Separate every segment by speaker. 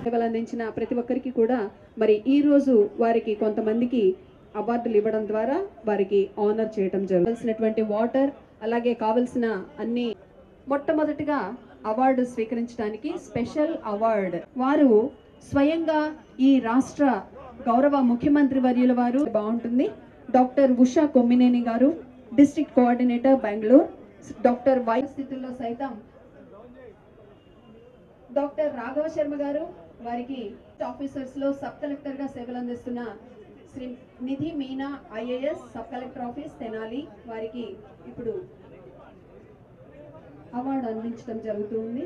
Speaker 1: సేవలు అందించిన ప్రతి ఒక్కరికి కూడా మరి ఈ రోజు వారికి కొంతమందికి అవార్డులు ఇవ్వడం ద్వారా వారికి ఆనర్ చేయడం జరుగుతున్నటువంటి వాటర్ అలాగే కావలసిన అన్ని మొట్టమొదటిగా అవార్డు స్వీకరించడానికి స్పెషల్ అవార్డు వారు స్వయంగా ఈ రాష్ట్ర గౌరవ ముఖ్యమంత్రి వర్యుల వారు బాగుంటుంది doctor Usha Kommineni garu district coordinator Bengaluru doctor Y స్థితుల్లో సైతం డాక్టర్ రాఘవ శర్మ గారు వారికి ఆఫీసర్స్ లో సబ్ కలెక్టర్ గా సేవలు అందిస్తున్న Shri Nidhi Meena IAS sub collector office Tenali వారికి ఇప్పుడు అవార్డు అందించడం జరుగుతుంది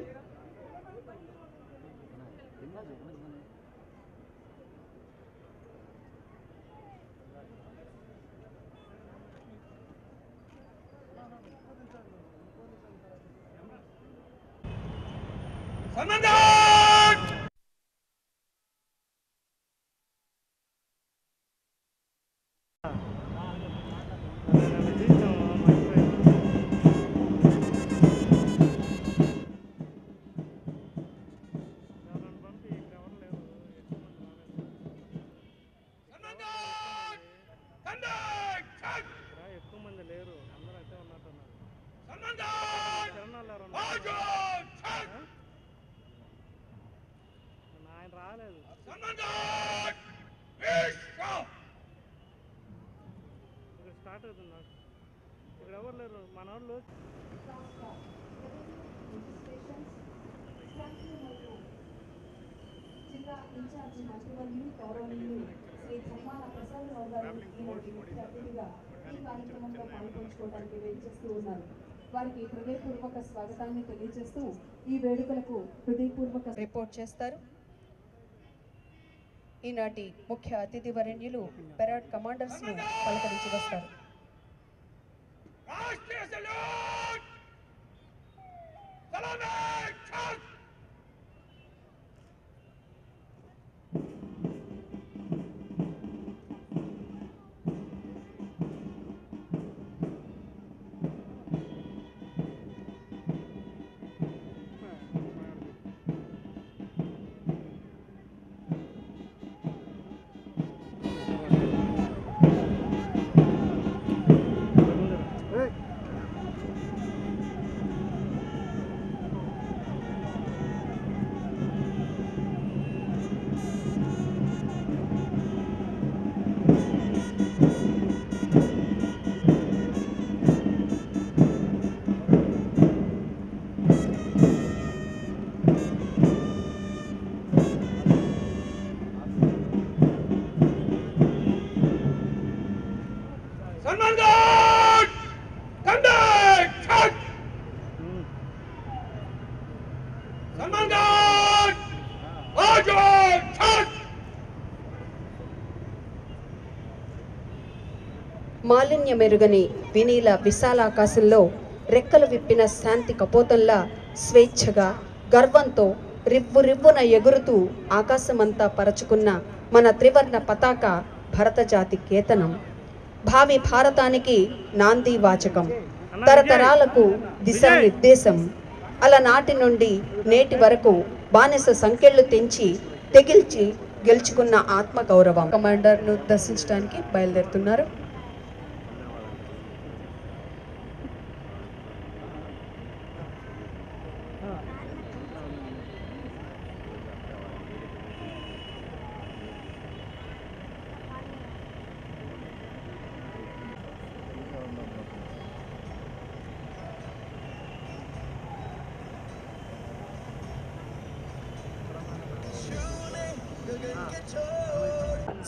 Speaker 2: స్టార్ట్ అవుతుంది ఇక్కడ ఎవరు లేరు మన వాళ్ళు జిల్లా ఇన్ఛార్జి మంత్రివర్యులు గౌరవనీయులు శ్రీ ధర్మాన ప్రసాద్ రావు గారు ఈనాటి ముఖ్య అతిథిగా ఈ కార్యక్రమంలో పాల్గొంచుకోవడానికి వేచేస్తూ ఉన్నారు వారికి హృదయపూర్వక స్వాగతాన్ని తెలియజేస్తూ ఈ వేడుకలకు హృదయపూర్వక రిపోర్ట్ చేస్తారు ఈనాటి ముఖ్య అతిథి వరేణ్యులు పెరాడ్ కమాండర్స్ ను పలకరించి వస్తారు మాలిన్య మెరుగని వినీల విశాలాకాశంలో రెక్కలు విప్పిన శాంతి కపోతంలా స్వేచ్ఛగా గర్వంతో రివ్వు రివ్వున ఎగురుతూ ఆకాశమంతా పరచుకున్న మన త్రివర్ణ పతాక భరత జాతి కేతనం భావి భారతానికి నాంది వాచకం తరతరాలకు దిశానిర్దేశం అలనాటి నుండి నేటి వరకు బానిస సంకెళ్ళు తెంచి తెగిల్చి గెలుచుకున్న ఆత్మగౌరవం కమాండర్ను దర్శించడానికి బయలుదేరుతున్నారు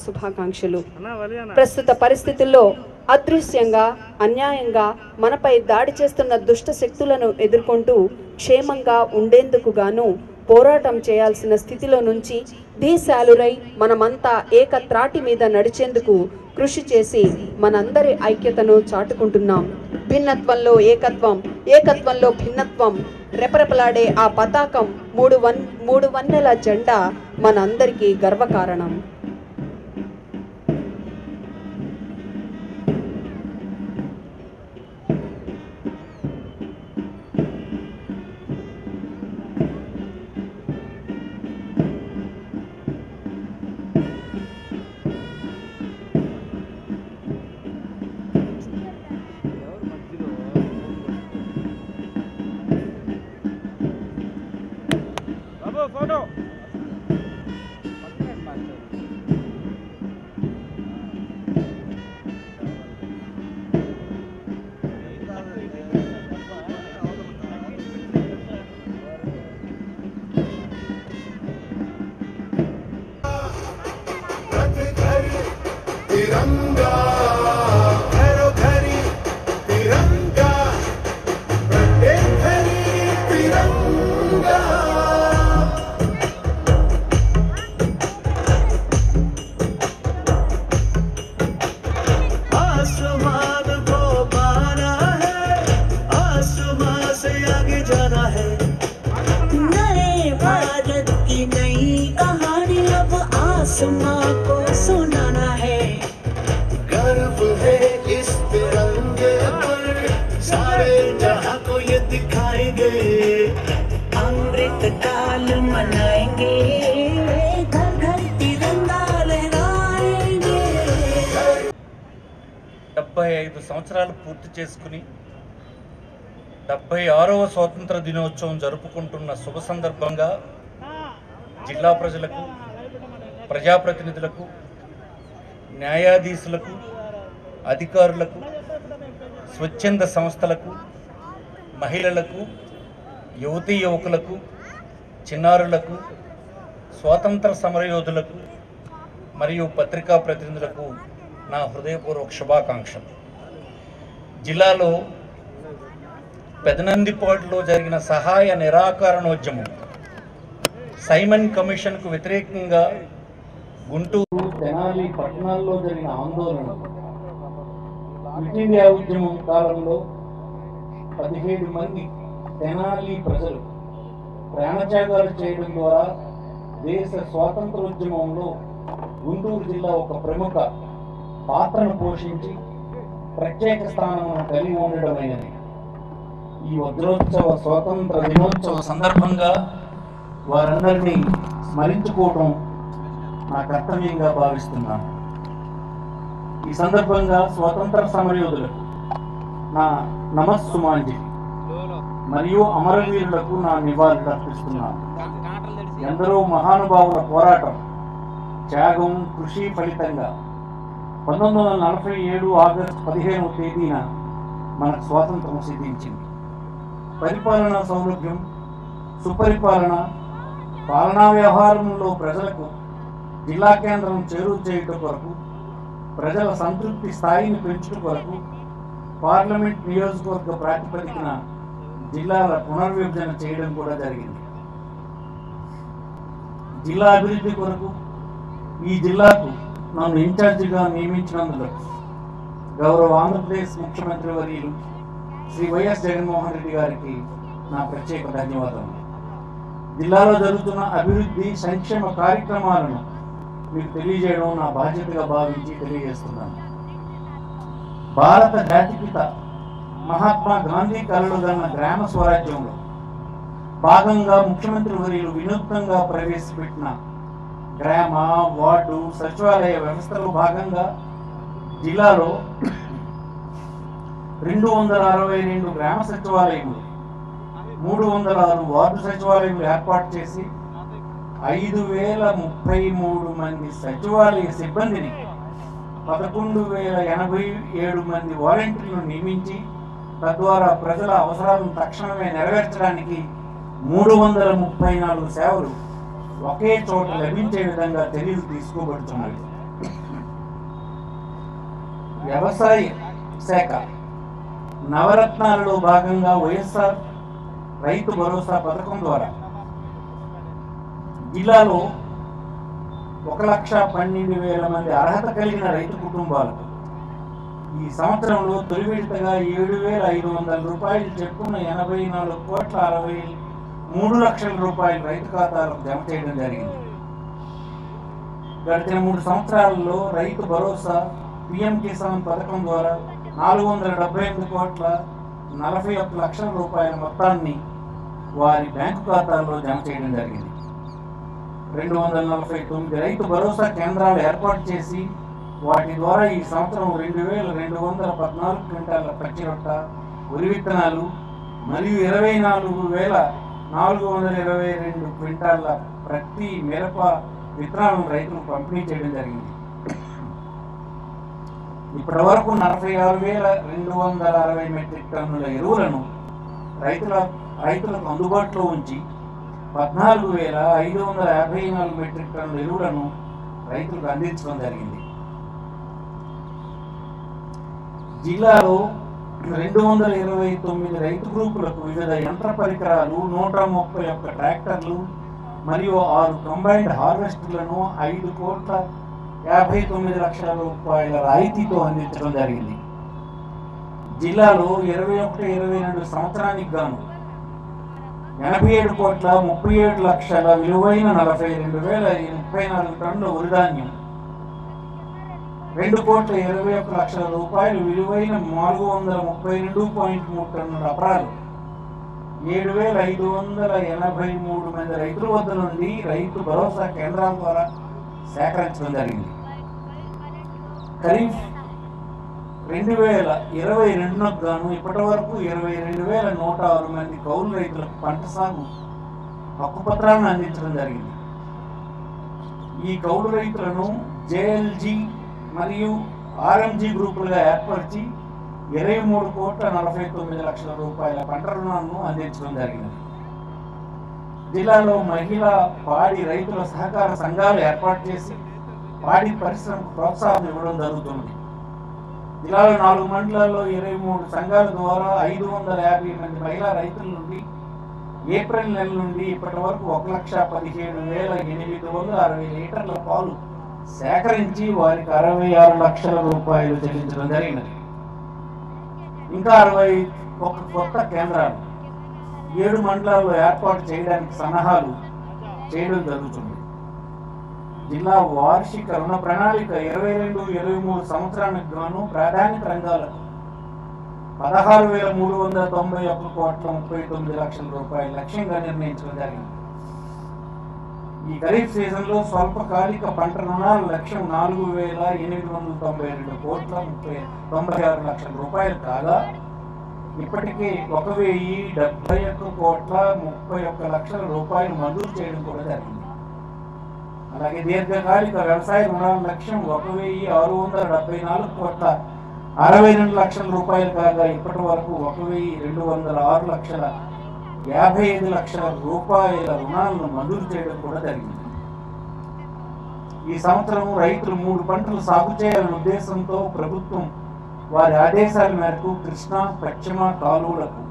Speaker 2: శుభాకాంక్షలు ప్రస్తుత పరిస్థితుల్లో అదృశ్యంగా అన్యాయంగా మనపై దాడి చేస్తున్న దుష్ట శక్తులను ఎదుర్కొంటూ క్షేమంగా ఉండేందుకు గాను పోరాటం చేయాల్సిన స్థితిలో నుంచి దీశాలురై మనమంతా ఏకత్రాటి మీద నడిచేందుకు కృషి చేసి మనందరి ఐక్యతను చాటుకుంటున్నాం భిన్నత్వంలో ఏకత్వం ఏకత్వంలో భిన్నత్వం రెపరెపలాడే ఆ పతాకం మూడు వన్నెల జెండా మనందరికీ గర్వకారణం
Speaker 3: तिरंगा घरो घरी तिरंगा प्रत्येक घरी तिरंगा आसमान को पाना है, आसमान से आगे जाना है।
Speaker 4: नए भारत की नई कहानी अब आसमां को सुनाना है।
Speaker 3: गर्व है इस तिरंगे पर, सारे जहां को ये दिखाएंगे।
Speaker 4: अमृत काल मनाएंगे, घर घर तिरंगा लहराएंगे।
Speaker 5: 75 సంవత్సరాలు పూర్తి చేసుకుని 76వ స్వాతంత్ర దినోత్సవం జరుపుకుంటున్న శుభ సందర్భంగా జిల్లా ప్రజలకు, ప్రజాప్రతినిధులకు, న్యాయాధీశులకు, అధికారులకు, స్వచ్ఛంద సంస్థలకు, మహిళలకు, యువతీ యువకులకు, చిన్నారులకు, స్వాతంత్ర సమరయోధులకు మరియు పత్రికా ప్రతినిధులకు నా హృదయపూర్వక శుభాకాంక్షలు. జిల్లాలో పెదనందిపాడులో జరిగిన సహాయ నిరాకరణోద్యమం, సైమన్ కమిషన్కు వ్యతిరేకంగా గుంటూరు, తెనాలి పట్టణాల్లో జరిగిన ఆందోళన, క్విట్ ఇండియా ఉద్యమం కాలంలో 17 మంది తెనాలి ప్రజలు ప్రాణత్యాగాలు చేయడం ద్వారా దేశ స్వాతంత్రోద్యమంలో గుంటూరు జిల్లా ఒక ప్రముఖ పాత్రను పోషించి ప్రత్యేక స్థానం కలిగి ఉండడమైనది. ఈ వజ్రోత్సవ స్వాతంత్ర దినోత్సవ సందర్భంగా వారందరినీ స్మరించుకోవడం నా కర్తవ్యంగా భావిస్తున్నాను. ఈ సందర్భంగా స్వాతంత్ర సమరయోధులకు నా నమస్సుమాంజలి మరియు అమరవీరులకు నా నివాళులు అర్పిస్తున్నాను. ఎందరో మహానుభావుల పోరాటం, త్యాగం, కృషి ఫలితంగా 1947 ఆగస్టు 15వ తేదీన మనకు స్వాతంత్రం సిద్ధించింది. పరిపాలనా సౌలభ్యం, సుపరిపాలన, పాలనా వ్యవహారంలో ప్రజలకు జిల్లా కేంద్రం చేరువ చేయడం కొరకు, ప్రజల సంతృప్తి స్థాయిని పెంచడం కొరకు పార్లమెంట్ నియోజకవర్గ ప్రాతిపదికన జిల్లాల పునర్విభజన చేయడం కూడా జరిగింది. జిల్లా అభివృద్ధి కొరకు ఈ జిల్లాకు నన్ను ఇన్ఛార్జిగా నియమించినందుకు గౌరవ ఆంధ్రప్రదేశ్ ముఖ్యమంత్రి వర్యులు శ్రీ వైఎస్ జగన్మోహన్ రెడ్డి గారికి నా ప్రత్యేక ధన్యవాదాలు. జిల్లాలో జరుగుతున్న అభివృద్ధి సంక్షేమ కార్యక్రమాలను మీకు తెలియజేయడం నా బాధ్యతగా భావించి తెలియజేస్తున్నాను. భారత జాతిపిత మహాత్మా గాంధీ కలలుగన్న గ్రామ స్వరాజ్యంలో భాగంగా ముఖ్యమంత్రి వర్యులు వినూత్నంగా ప్రవేశపెట్టిన గ్రామ, వార్డు, సచివాలయ వ్యవస్థలో భాగంగా జిల్లాలో 262 గ్రామ సచివాలయములు, 306 వార్డు సచివాలయములు ఏర్పాటు చేసి 5033 మంది సచివాలయ సిబ్బందిని, 11,087 మంది వాలంటీర్లను నియమించి తద్వారా ప్రజల అవసరాలను తక్షణమే నెరవేర్చడానికి 334 సేవలు ఒకే చోట లభించే విధంగా చర్యలు తీసుకోబడుతున్నాయి. వ్యవసాయ శాఖ నవరత్నాలలో భాగంగా వైఎస్ఆర్ రైతు భరోసా పథకం ద్వారా జిల్లాలో 1,12,000 మంది అర్హత కలిగిన రైతు కుటుంబాలకు ఈ సంవత్సరంలో తొలి విడతగా 7,500 రూపాయలు చెప్పున 84,63 లక్షల రూపాయలు రైతు ఖాతాలకు జమ చేయడం జరిగింది. గడిచిన 3 సంవత్సరాలలో రైతు భరోసా, పిఎం కిసాన్ పథకం ద్వారా 478,41 లక్షల రూపాయల మొత్తాన్ని వారి బ్యాంకు ఖాతాల్లో జమ చేయడం జరిగింది. 249 రైతు భరోసా కేంద్రాలు ఏర్పాటు చేసి వాటి ద్వారా ఈ సంవత్సరం 2,214 క్వింటాల పచ్చి రొట్ట, వరి విత్తనాలు మరియు 24,422 క్వింటాల ప్రతి మిరప విత్తనాలను రైతులకు పంపిణీ చేయడం జరిగింది. ఇప్పటి వరకు 46,260 మెట్రిక్ టన్నుల ఎరువులను రైతులకు అందుబాటులో ఉంచి 14,554 మెట్రిక్ టన్నుల ఎరువులను రైతులకు అందించడం జరిగింది. జిల్లాలో 229 రైతు గ్రూపులకు వివిధ యంత్ర పరికరాలు, 131 ట్రాక్టర్లు మరియు 6 కంబైన్డ్ హార్వెస్టర్లను 5,59,00,000 రూపాయల రాయితీతో అందించడం జరిగింది. జిల్లాలో 21-22 సంవత్సరానికి గాను 87,37,00,000 విలువైన 42,034 టన్నుల వరిధాన్యం, 2,21,00,000 రూపాయలు విలువైన 432.3 టన్నుల అపరాలు 7,583 మంది రైతుల వద్ద నుండి రైతు భరోసా కేంద్రాల ద్వారా సేకరించడం జరిగింది. ఖరీఫ్ 2022 గాను ఇప్పటి వరకు 22,106 మంది కౌలు రైతులకు పంట సాగు హక్కు పత్రాలను అందించడం జరిగింది. ఈ కౌలు రైతులను జేఎల్జీ మరియు ఆర్ఎంజీ గ్రూపులుగా ఏర్పరిచి 23,49,00,000 రూపాయల పంట రుణాలను అందించడం జరిగింది. జిల్లాలో మహిళా పాడి రైతుల సహకార సంఘాలు ఏర్పాటు చేసి పాడి పరిశ్రమకు ప్రోత్సాహం ఇవ్వడం జరుగుతుంది. జిల్లాలో 4 మండలాల్లో 23 సంఘాల ద్వారా 550 మంది మహిళా రైతుల నుండి ఏప్రిల్ నెల నుండి ఇప్పటి వరకు 1,17,860 లీటర్ల పాలు సేకరించి వారికి 66 లక్షల రూపాయలు చెల్లించడం జరిగినది. ఇంకా 61 కొత్త కేంద్రాలు 7 మండలాల్లో ఏర్పాటు చేయడానికి సన్నాహాలు చేయడం జరుగుతుంది. జిల్లా వార్షిక రుణ ప్రణాళిక 22-23 సంవత్సరానికి గాను ప్రాధాన్యత రంగాలకు 16,391,39 రూపాయల లక్ష్యంగా నిర్ణయించడం జరిగింది. ఈ ఖరీఫ్ సీజన్లో స్వల్పకాలిక పంట రుణాల లక్ష్యం 4,892,96 లక్షల రూపాయలు కాగా ఇప్పటికే 1,071,31 లక్షల రూపాయలు మంజూరు చేయడం కూడా జరిగింది. అలాగే దీర్ఘకాలిక వ్యవసాయ రుణాల లక్ష్యం 1,674,62 లక్షల రూపాయలు కాగా ఇప్పటి వరకు 1,206,55 లక్షల రూపాయల రుణాలను మంజూరు చేయడం కూడా జరిగింది. ఈ సంవత్సరం రైతులు 3 పంటలు సాగు చేయాలనే ఉద్దేశంతో ప్రభుత్వం వారి ఆదేశాల మేరకు కృష్ణా పశ్చిమ కాలువలకు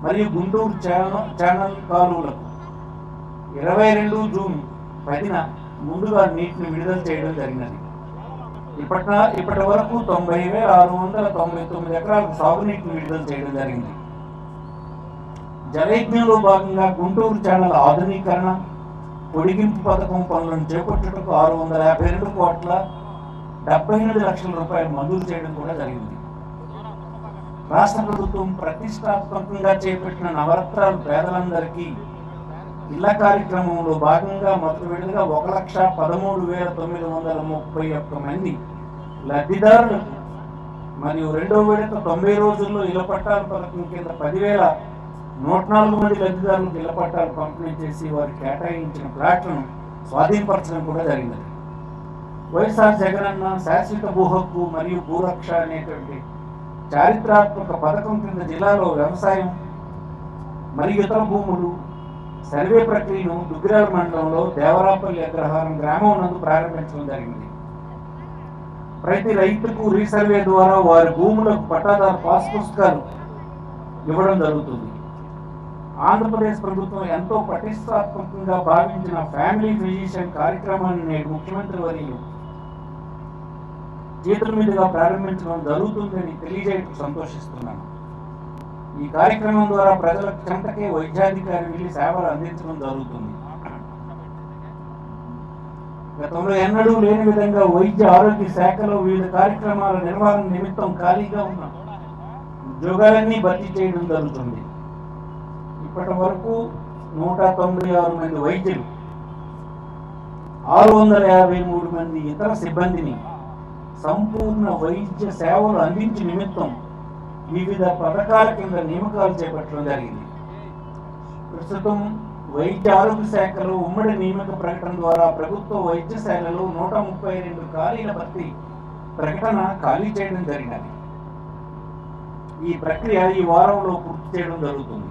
Speaker 5: మరియు గుంటూరు ఛానల్ కాలువలకు 22 జూన్ 10న ముందుగా నీటిని విడుదల చేయడం జరిగినది. ఇప్పటి వరకు 90,699 ఎకరాలకు సాగునీటిని విడుదల చేయడం జరిగింది. జలయజ్ఞంలో భాగంగా గుంటూరు ఛానల్ ఆధునీకరణ, పొడిగింపు పథకం పనులను చేపట్టుటకు 652,78 లక్షల రూపాయలు మంజూరు చేయడం కూడా జరిగింది. రాష్ట్ర ప్రభుత్వం ప్రతిష్టాత్మకంగా చేపట్టిన నవరత్నాలు పేదలందరికీ ఇళ్ల కార్యక్రమంలో భాగంగా మొదటి విడతగా 1,13,931 మంది లబ్ధిదారులకు మరియు రెండో విడత 90 రోజుల్లో ఇళ్ల పట్టాల పథకం కింద 10,104 మంది లబ్ధిదారులకు ఇళ్ల పట్టాలు పంపిణీ చేసి వారికి కేటాయించిన ప్లాట్లను స్వాధీనపరచడం కూడా జరిగింది. వైఎస్ఆర్ జగనన్న శాశ్వత భూ హక్కు మరియు భూరక్ష అనేటువంటి చారిత్రాత్మక పథకం కింద జిల్లాలో వ్యవసాయం మరియు ఇతర భూములు సర్వే ప్రక్రియను దుగ్గిరాల మండలంలో దేవరాపల్లి అగ్రహారం గ్రామం నందు ప్రారంభించడం జరిగింది. ప్రతి రైతుకు రీసర్వే ద్వారా వారి భూములకు పట్టాదారు పాస్ పుస్తకాలు ఇవ్వడం జరుగుతుంది. ఆంధ్రప్రదేశ్ ప్రభుత్వం ఎంతో ప్రతిష్టాత్మకంగా భావించిన ఫ్యామిలీ ఫిజిషియన్ కార్యక్రమాన్ని నేడు ముఖ్యమంత్రి వర్యులు చేతుల మీదుగా ప్రారంభించడం జరుగుతుందని తెలియజేయడం సంతోషిస్తున్నాను. ఈ కార్యక్రమం ద్వారా ప్రజల చెంతకే వైద్యాధికారి వెళ్లి సేవలు అందించడం జరుగుతుంది. గతంలో ఎన్నడూ లేని విధంగా వైద్య ఆరోగ్య శాఖలో వివిధ కార్యక్రమాల నిర్వహణ నిమిత్తం ఖాళీగా ఉన్న ఉద్యోగాలన్నీ భర్తీ చేయడం జరుగుతుంది. ఇప్పటి వరకు 196 మంది వైద్యులు, 653 మంది ఇతర సిబ్బందిని సంపూర్ణ వైద్య సేవలు అందించే నిమిత్తం వివిధ పథకాల కింద నియామకాలు చేపట్టడం జరిగింది. ప్రస్తుతం వైద్య ఆరోగ్య శాఖలో ఉమ్మడి నియామక ప్రకటన ద్వారా ప్రభుత్వ వైద్యశాలలో 132 ఖాళీల భర్తీ ప్రకటన ఖాళీ చేయడం జరిగినది. ఈ ప్రక్రియ ఈ వారంలో పూర్తి చేయడం జరుగుతుంది.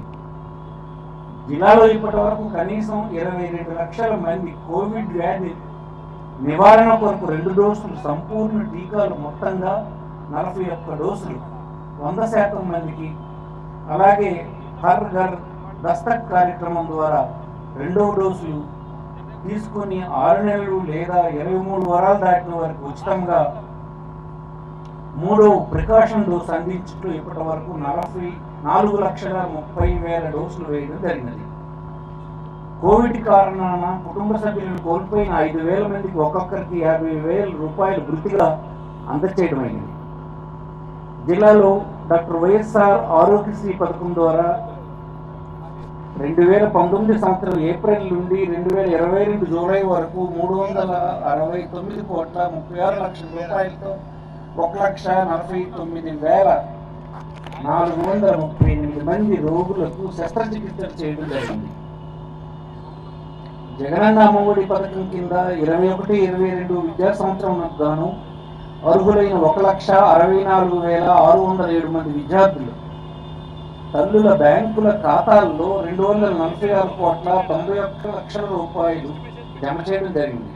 Speaker 5: జిల్లాలో ఇప్పటి వరకు కనీసం 22 లక్షల మంది కోవిడ్ వ్యాధి నివారణ కొరకు 2 డోసులు సంపూర్ణ టీకాలు మొత్తంగా 41 డోసులు 100% మందికి, అలాగే హర్ ఘర్ దస్తక్ కార్యక్రమం ద్వారా 2వ డోసులు తీసుకొని 6 నెలలు లేదా 23 వారాలు దాటిన వారికి ఉచితంగా 3వ ప్రికాషన్ డోసు అందించుతూ ఇప్పటి వరకు 44,30,000 డోసులు వేయడం జరిగినది. కోవిడ్ కారణాన కుటుంబ సభ్యులను కోల్పోయిన 5,000 మందికి ఒక్కొక్కరికి 50,000 రూపాయలు వృత్తిగా అందచేయడమైంది. జిల్లాలో డాక్టర్ వైఎస్ఆర్ ఆరోగ్యశ్రీ పథకం ద్వారా 2019 సంవత్సరం ఏప్రిల్ నుండి 2022 జూలై వరకు 369,36,00,000 రూపాయలతో 1,49,438 మంది రోగులకు శస్త్రచికిత్సలు చేయడం జరిగింది. జగనన్న అమ్మఒడి పథకం కింద 21-22 విద్యా సంవత్సరంకు గాను అర్హులైన 1,64,607 మంది విద్యార్థులు తల్లుల బ్యాంకుల ఖాతాల్లో 246,91,00,000 రూపాయలు జమ చేయడం జరిగింది.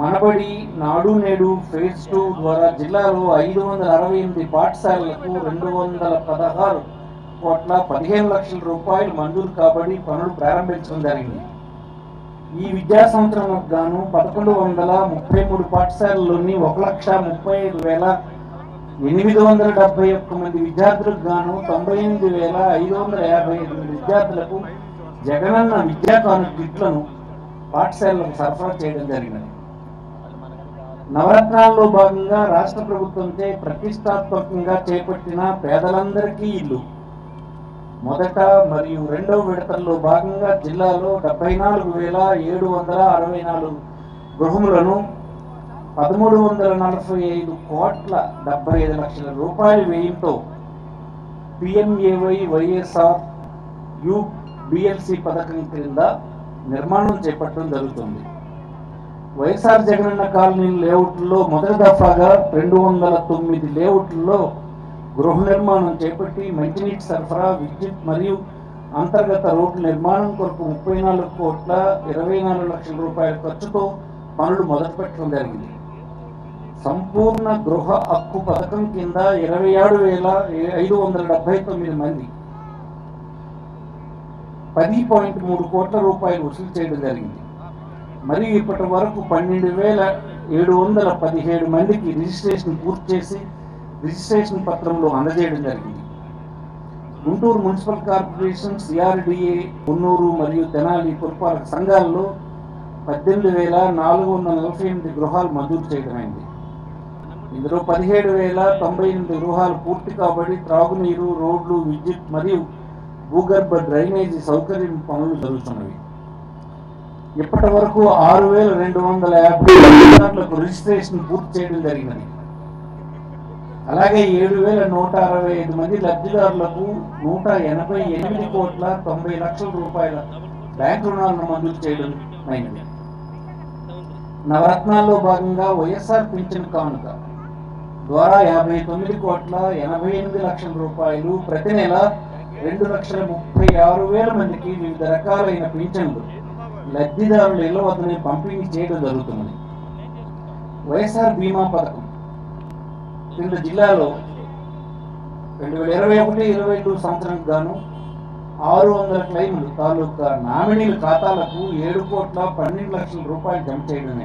Speaker 5: మనబడి నాడు నేడు ఫేజ్ 2 ద్వారా జిల్లాలో 568 పాఠశాలలకు 216,15,00,000 రూపాయలు మంజూరు కాబడి పనులు ప్రారంభించడం జరిగింది. ఈ విద్యా సంవత్సరంకు గాను 1,133 పాఠశాలల్లోని 1,35,871 మంది విద్యార్థులకు గాను 98,555 విద్యార్థులకు జగనన్న విద్యా కానుక కిట్లను పాఠశాలలకు సరఫరా చేయడం జరిగినది. నవరత్నాల్లో భాగంగా రాష్ట్ర ప్రభుత్వంచే ప్రతిష్టాత్మకంగా చేపట్టిన పేదలందరికీ ఇల్లు మొదట మరియు 2వ విడతల్లో భాగంగా జిల్లాలో 74,764 గృహములను 1,345,75,00,000 రూపాయల వ్యయంతో PMAY వైఎస్ఆర్ UBLC పథకం క్రింద నిర్మాణం చేపట్టడం జరుగుతుంది. వైఎస్ఆర్ జగనన్న కాలనీ లేఅవుట్లో మొదటి దఫాగా 209 లేఅవుట్లో గృహ నిర్మాణం చేపట్టి మంచినీటి సరఫరా, విద్యుత్ మరియు అంతర్గత రోడ్ల నిర్మాణం కొరకు 34,24,00,000 రూపాయల ఖర్చుతో పనులు మొదలుపెట్టడం జరిగింది. సంపూర్ణ గృహ హక్కు పథకం కింద 27,579 మంది 10.3 కోట్ల రూపాయలు వసూలు చేయడం జరిగింది. మరియు ఇప్పటి వరకు 12,717 మందికి రిజిస్ట్రేషన్ పూర్తి చేసి రిజిస్ట్రేషన్ పత్రంలో అందజేయడం జరిగింది. Guntur municipal corporation, CRDA, Konnur మరియు తెనాలి పురపాలక సంఘాల్లో 18,448 గృహాలు మంజూరు చేయడమైంది. ఇందులో 17,098 గృహాలు పూర్తి కాబడి త్రాగునీరు, రోడ్లు, విద్యుత్ మరియు భూగర్భ డ్రైనేజీ సౌకర్యం పనులు జరుగుతున్నవి. ఇప్పటి వరకు 6,250 లబ్ధిదారులకు రిజిస్ట్రేషన్ పూర్తి చేయడం జరిగినది. అలాగే 7,165 మంది లబ్ధిదారులకు 188,90,00,000 రూపాయల బ్యాంకు రుణాలను మంజూరు చేయడం అయినది. నవరత్నాల్లో భాగంగా వైఎస్ఆర్ పింఛన్ కానుక ద్వారా 59,88,00,000 రూపాయలు ప్రతి నెల 2,36,000 మందికి వివిధ రకాలైన పింఛన్లు లబ్ధిదారుల ఇళ్ల వద్దనే పంపిణీ చేయడం జరుగుతున్నది. వైఎస్ఆర్ బీమా పథకం కింద జిల్లాలో 2021-22 సంవత్సరానికి గాను 600 క్లెయిములు తాలూకా నామినీల ఖాతాలకు 7,12,00,000 రూపాయలు జమ చేయడం.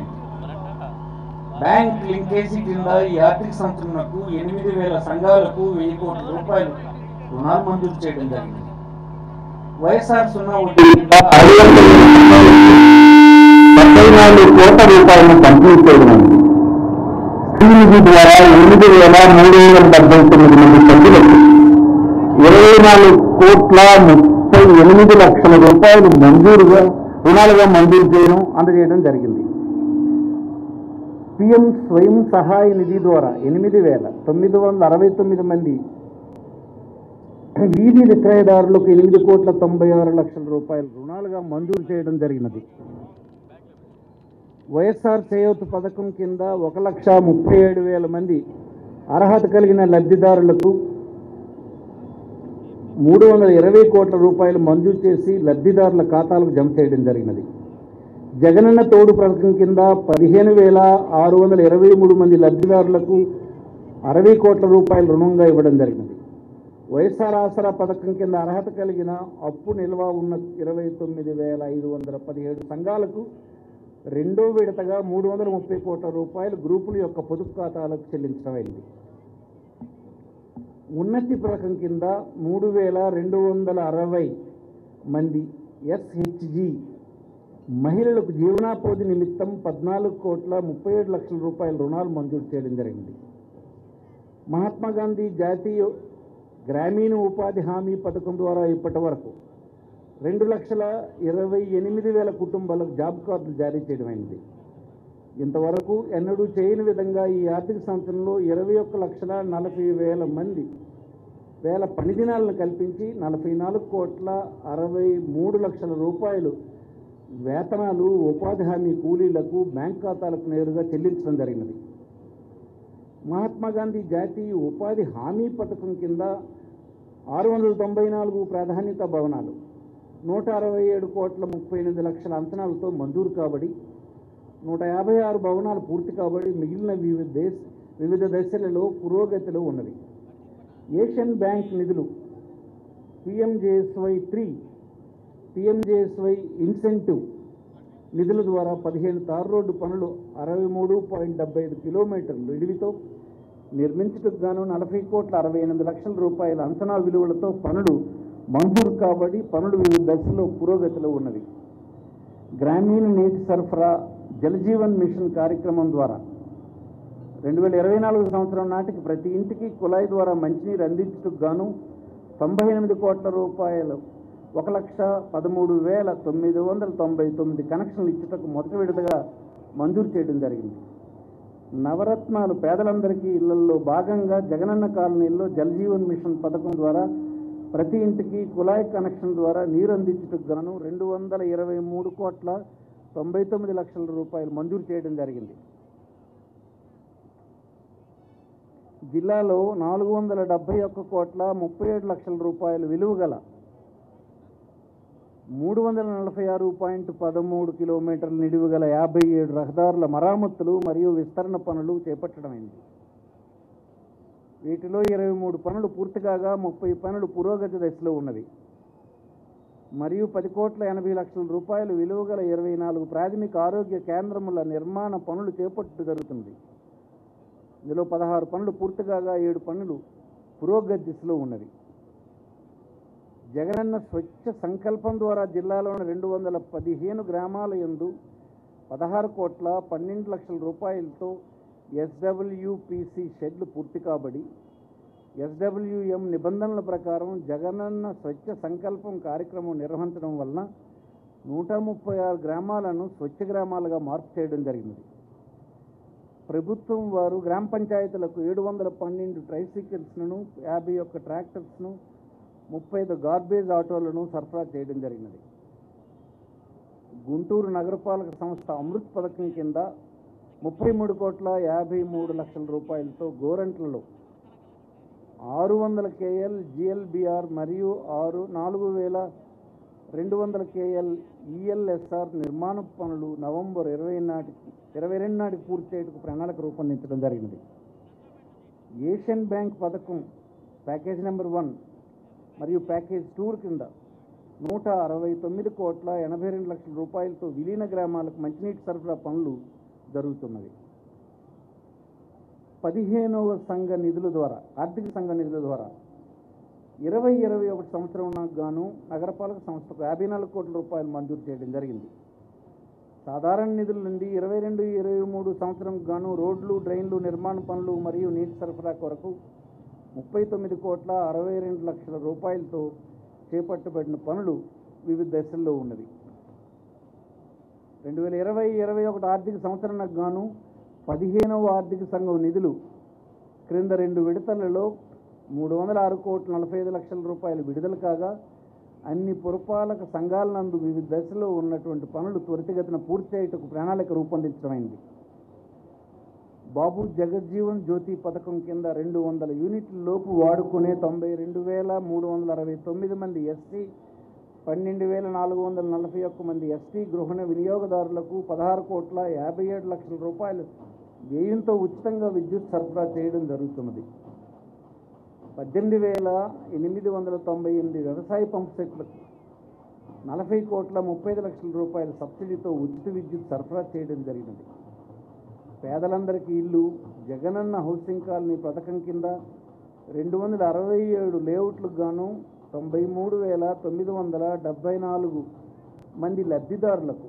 Speaker 5: బ్యాంక్ లింకేజీ కింద ఈ ఆర్థిక సంవత్సరంకు 8,000 సంఘాలకు 1,000 కోట్ల రూపాయలు రుణాలు మంజూరు చేయడం జరిగింది. వైఎస్ఆర్ 0 వడ్డీ కింద
Speaker 6: 74 కోట్ల రూపాయలను పంపిణీ చేయడం. శ్రీనిధి ద్వారా 8,379 మంది సభ్యులకు 24,38,00,000 రూపాయలు రుణాలుగా మంజూరు చేయడం అందజేయడం జరిగింది. PM స్వయం సహాయ నిధి ద్వారా 8,969 మంది వీధి విక్రయదారులకు 8,96,00,000 రూపాయల రుణాలుగా మంజూరు చేయడం జరిగినది. వైఎస్ఆర్ చేయూత పథకం కింద 1,37,000 మంది అర్హత కలిగిన లబ్ధిదారులకు 320 కోట్ల రూపాయలు మంజూరు చేసి లబ్ధిదారుల ఖాతాలకు జమ చేయడం జరిగినది. జగనన్న తోడు పథకం కింద 15,623 మంది లబ్ధిదారులకు 60 కోట్ల రూపాయలు రుణంగా ఇవ్వడం జరిగినది. వైఎస్ఆర్ ఆసరా పథకం కింద అర్హత కలిగిన అప్పు నిల్వ ఉన్న 29,517 సంఘాలకు రెండో విడతగా 330 కోట్ల రూపాయలు గ్రూపుల యొక్క పొదుపు ఖాతాలకు చెల్లించడమైంది. ఉన్నతి పథకం కింద 3,260 మంది ఎస్హెచ్జి మహిళలకు జీవనోపాధి నిమిత్తం 14,37,00,000 రూపాయల రుణాలు మంజూరు చేయడం జరిగింది. మహాత్మా గాంధీ జాతీయ గ్రామీణ ఉపాధి హామీ పథకం ద్వారా ఇప్పటి వరకు 2,28,000 కుటుంబాలకు జాబ్ కార్డులు జారీ చేయడమైంది. ఇంతవరకు ఎన్నడూ చేయని విధంగా ఈ ఆర్థిక సంవత్సరంలో 21,40,000 మంది పని దినాలను కల్పించి 44,63,00,000 రూపాయలు వేతనాలు ఉపాధి హామీ కూలీలకు బ్యాంక్ ఖాతాలకు నేరుగా చెల్లించడం జరిగినది. మహాత్మా గాంధీ జాతీయ ఉపాధి హామీ పథకం కింద 694 ప్రాధాన్యత భవనాలు 167,38,00,000 అంచనాలతో మంజూరు కాబడి 156 భవనాలు పూర్తి కాబడి మిగిలిన వివిధ దశలలో పురోగతిలో ఉన్నవి. ఏషియన్ బ్యాంక్ నిధులు PMJSY3 PMJSY ఇన్సెంటివ్ నిధుల ద్వారా 15 తార్ రోడ్డు పనులు 63.75 కిలోమీటర్లు ఇడివితో నిర్మించుటకు గాను 40,68,00,000 రూపాయల అంచనా విలువలతో పనులు మంజూరు కాబడి పనులు వివిధ దశల్లో పురోగతిలో ఉన్నవి. గ్రామీణ నీటి సరఫరా జలజీవన్ మిషన్ కార్యక్రమం ద్వారా 2024 సంవత్సరం నాటికి ప్రతి ఇంటికి కుళాయి ద్వారా మంచినీరు అందించుటకు గాను 98 కోట్ల రూపాయలు 1,13,999 కనెక్షన్లు ఇచ్చుటకు మొదటి విడతగా మంజూరు చేయడం జరిగింది. నవరత్నాలు పేదలందరికీ ఇళ్లలో భాగంగా జగనన్న కాలనీల్లో జలజీవన్ మిషన్ పథకం ద్వారా ప్రతి ఇంటికి కుళాయి కనెక్షన్ ద్వారా నీరు అందించుటకు గాను 223,99,00,000 రూపాయలు మంజూరు చేయడం జరిగింది. జిల్లాలో 471,37,00,000 రూపాయలు విలువ గల 346.13 కిలోమీటర్ల నిడివి గల 57 రహదారుల మరామతులు మరియు విస్తరణ పనులు చేపట్టడమైంది. వీటిలో 23 పనులు పూర్తి కాగా 30 పనులు పురోగతి దశలో ఉన్నవి. మరియు 10,80,00,000 రూపాయలు విలువ గల 24 ప్రాథమిక ఆరోగ్య కేంద్రముల నిర్మాణ పనులు చేపట్టు జరుగుతుంది. ఇందులో 16 పనులు పూర్తి కాగా 7 పనులు పురోగతి దిశలో ఉన్నవి. జగనన్న స్వచ్ఛ సంకల్పం ద్వారా జిల్లాలోని 215 గ్రామాల యందు 16,12,00,000 రూపాయలతో SWPC షెడ్లు పూర్తి కాబడి SWM నిబంధనల ప్రకారం జగనన్న స్వచ్ఛ సంకల్పం కార్యక్రమం నిర్వహించడం వలన 136 గ్రామాలను స్వచ్ఛ గ్రామాలుగా మార్పు చేయడం జరిగింది. ప్రభుత్వం వారు గ్రామ పంచాయతీలకు 712 ట్రైసైకిల్స్ను 51 ట్రాక్టర్స్ను 35 గార్బేజ్ ఆటోలను సరఫరా చేయడం జరిగినది. గుంటూరు నగరపాలక సంస్థ అమృత్ పథకం కింద 33,53,00,000 రూపాయలతో గోరంట్లలో 600 KL GLBR మరియు 4,200 KL ELSR నిర్మాణ పనులు నవంబర్ 22 నాటికి పూర్తి చేయడానికి ప్రణాళిక రూపొందించడం జరిగినది. ఏషియన్ బ్యాంక్ పథకం ప్యాకేజ్ నెంబర్ 1 మరియు ప్యాకేజ్ 2 కింద 169,82,00,000 రూపాయలతో విలీన గ్రామాలకు మంచినీటి సరఫరా పనులు జరుగుతున్నవి. 15వ సంఘ నిధుల ద్వారా ఆర్థిక సంఘ నిధుల ద్వారా 2021 సంవత్సరం గాను నగరపాలక సంస్థకు 54 కోట్ల రూపాయలు మంజూరు చేయడం జరిగింది. సాధారణ నిధుల నుండి 22-23 సంవత్సరం గాను రోడ్లు, డ్రైన్లు నిర్మాణ పనులు మరియు నీటి సరఫరా కొరకు 39,62,00,000 రూపాయలతో చేపట్టబడిన పనులు వివిధ దశల్లో ఉన్నవి. 2020-21 ఆర్థిక సంవత్సరానికి గాను 15వ ఆర్థిక సంఘం నిధులు క్రింద 2 విడతలలో 306,45,00,000 విడుదల కాగా అన్ని పురపాలక సంఘాల నందు వివిధ దశలో ఉన్నటువంటి పనులు త్వరితగతిన పూర్తి చేయటకు ప్రణాళిక రూపొందించడమైంది. బాబు జగజ్జీవన్ జ్యోతి పథకం కింద 200 యూనిట్ల లోపు వాడుకునే 92,369 మంది ఎస్సీ, 12,441 మంది ఎస్టీ గృహిణ వినియోగదారులకు 16,57,00,000 రూపాయలు వ్యయంతో ఉచితంగా విద్యుత్ సరఫరా చేయడం జరుగుతున్నది. 18,898 వ్యవసాయ పంపు సెట్లకు 40,35,00,000 రూపాయల సబ్సిడీతో ఉచిత విద్యుత్ సరఫరా చేయడం జరిగినది. పేదలందరికీ ఇల్లు జగనన్న హౌసింగ్ కాలనీ పథకం కింద 267 లేఅవుట్లకు గాను 93,974 మంది లబ్ధిదారులకు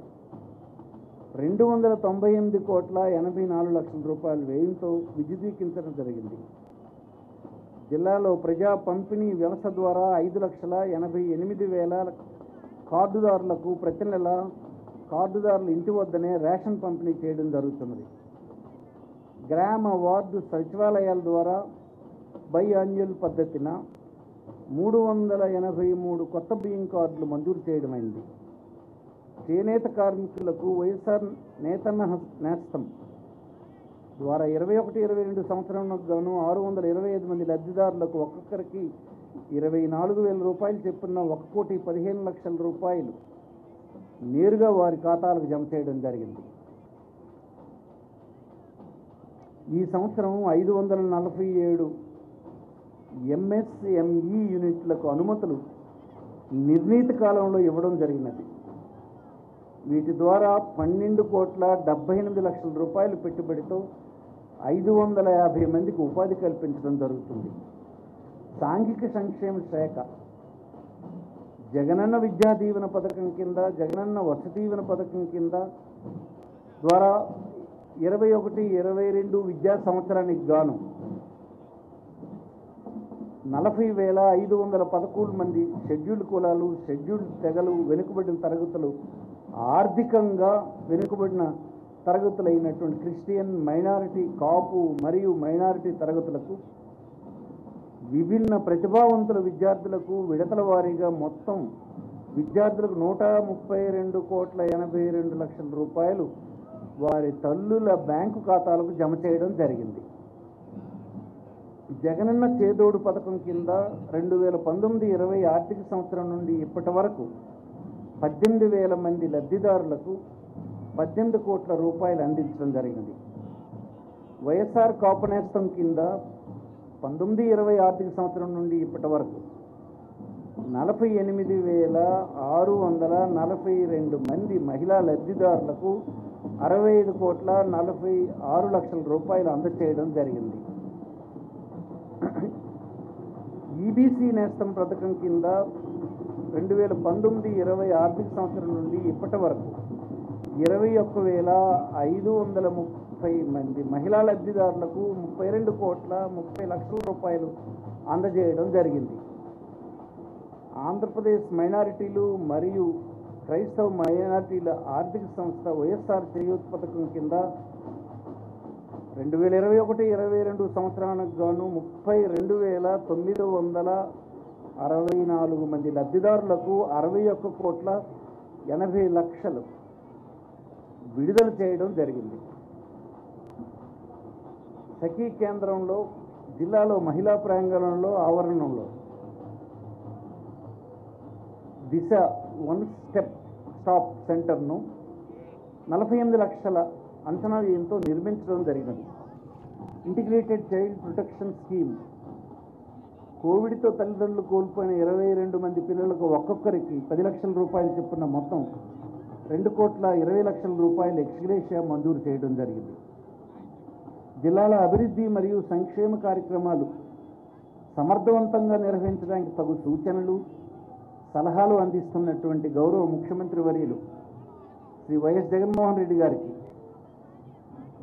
Speaker 6: 298,84,00,000 రూపాయల వ్యయంతో విద్యుదీకరించడం జరిగింది. జిల్లాలో ప్రజా పంపిణీ వ్యవస్థ ద్వారా 5,88,000 కార్డుదారులకు ప్రతి నెల కార్డుదారుల ఇంటి వద్దనే రేషన్ పంపిణీ చేయడం జరుగుతున్నది. గ్రామ వార్డు సచివాలయాల ద్వారా బై యాన్యువల్ పద్ధతిన 383 కొత్త బియ్యం కార్డులు మంజూరు చేయడమైంది. చేనేత కార్మికులకు వైఎస్ఆర్ నేతన్న నేస్తం ద్వారా 21-22 సంవత్సరాలకు గాను 625 మంది లబ్ధిదారులకు ఒక్కొక్కరికి 24,000 రూపాయలు చెప్పున 1,15,00,000 రూపాయలు నేరుగా వారి ఖాతాలకు జమ చేయడం జరిగింది. ఈ సంవత్సరం 547 ఎంఎస్ఎంఈ యూనిట్లకు అనుమతులు నిర్ణీత కాలంలో ఇవ్వడం జరిగినది. వీటి ద్వారా 12,78,00,000 రూపాయలు పెట్టుబడితో 550 మందికి ఉపాధి కల్పించడం జరుగుతుంది. సాంఘిక సంక్షేమ శాఖ జగనన్న విద్యా దీవెన పథకం కింద, జగనన్న వసతి దీవెన పథకం కింద ద్వారా 21-22 విద్యా సంవత్సరానికి గాను 40,511 మంది షెడ్యూల్డ్ కులాలు, షెడ్యూల్డ్ తెగలు, వెనుకబడిన తరగతులు, ఆర్థికంగా వెనుకబడిన తరగతులైనటువంటి క్రిస్టియన్, మైనారిటీ, కాపు మరియు మైనారిటీ తరగతులకు విభిన్న ప్రతిభావంతుల విద్యార్థులకు విడతల వారీగా మొత్తం విద్యార్థులకు 132,82,00,000 రూపాయలు వారి తల్లుల బ్యాంకు ఖాతాలకు జమ చేయడం జరిగింది. జగనన్న చేదోడు పథకం కింద 2019-20 ఆర్థిక సంవత్సరం నుండి ఇప్పటి వరకు 18,000 మంది లబ్ధిదారులకు 18 కోట్ల రూపాయలు అందించడం జరిగింది. వైఎస్ఆర్ కాపు నేస్తం కింద 19-20 ఆర్థిక సంవత్సరం నుండి ఇప్పటి వరకు 48,642 మంది మహిళా లబ్ధిదారులకు 65,46,00,000 రూపాయలు అందజేయడం జరిగింది. ఈబీసీ నేస్తం పథకం కింద 2019-20 ఆర్థిక సంవత్సరం నుండి ఇప్పటి వరకు 21,530 మంది మహిళా లబ్ధిదారులకు 32,30,00,000 రూపాయలు అందజేయడం జరిగింది. ఆంధ్రప్రదేశ్ మైనారిటీలు మరియు క్రైస్తవ మైనారిటీల ఆర్థిక సంస్థ వైఎస్ఆర్ చేయూత్ పథకం కింద 2021-22 సంవత్సరానికి గాను 32,964 మంది లబ్ధిదారులకు 61,80,00,000 విడుదల చేయడం జరిగింది. సఖీ కేంద్రంలో జిల్లాలో మహిళా ప్రాంగణంలో ఆవరణంలో దిశ వన్ స్టాప్ సెంటర్ను 48 లక్షల అంచనా వ్యయంతో నిర్మించడం జరిగినది. ఇంటిగ్రేటెడ్ చైల్డ్ ప్రొటెక్షన్ స్కీమ్ కోవిడ్తో తల్లిదండ్రులు కోల్పోయిన 22 మంది పిల్లలకు ఒక్కొక్కరికి 10 లక్షల రూపాయలు చొప్పున మొత్తం 2,20,00,000 రూపాయలు ఎక్స్గ్రేషియా మంజూరు చేయడం జరిగింది. జిల్లాల అభివృద్ధి మరియు సంక్షేమ కార్యక్రమాలు సమర్థవంతంగా నిర్వహించడానికి తగు సూచనలు, సలహాలు అందిస్తున్నటువంటి గౌరవ ముఖ్యమంత్రి వర్యులు శ్రీ వైఎస్ జగన్మోహన్ రెడ్డి గారికి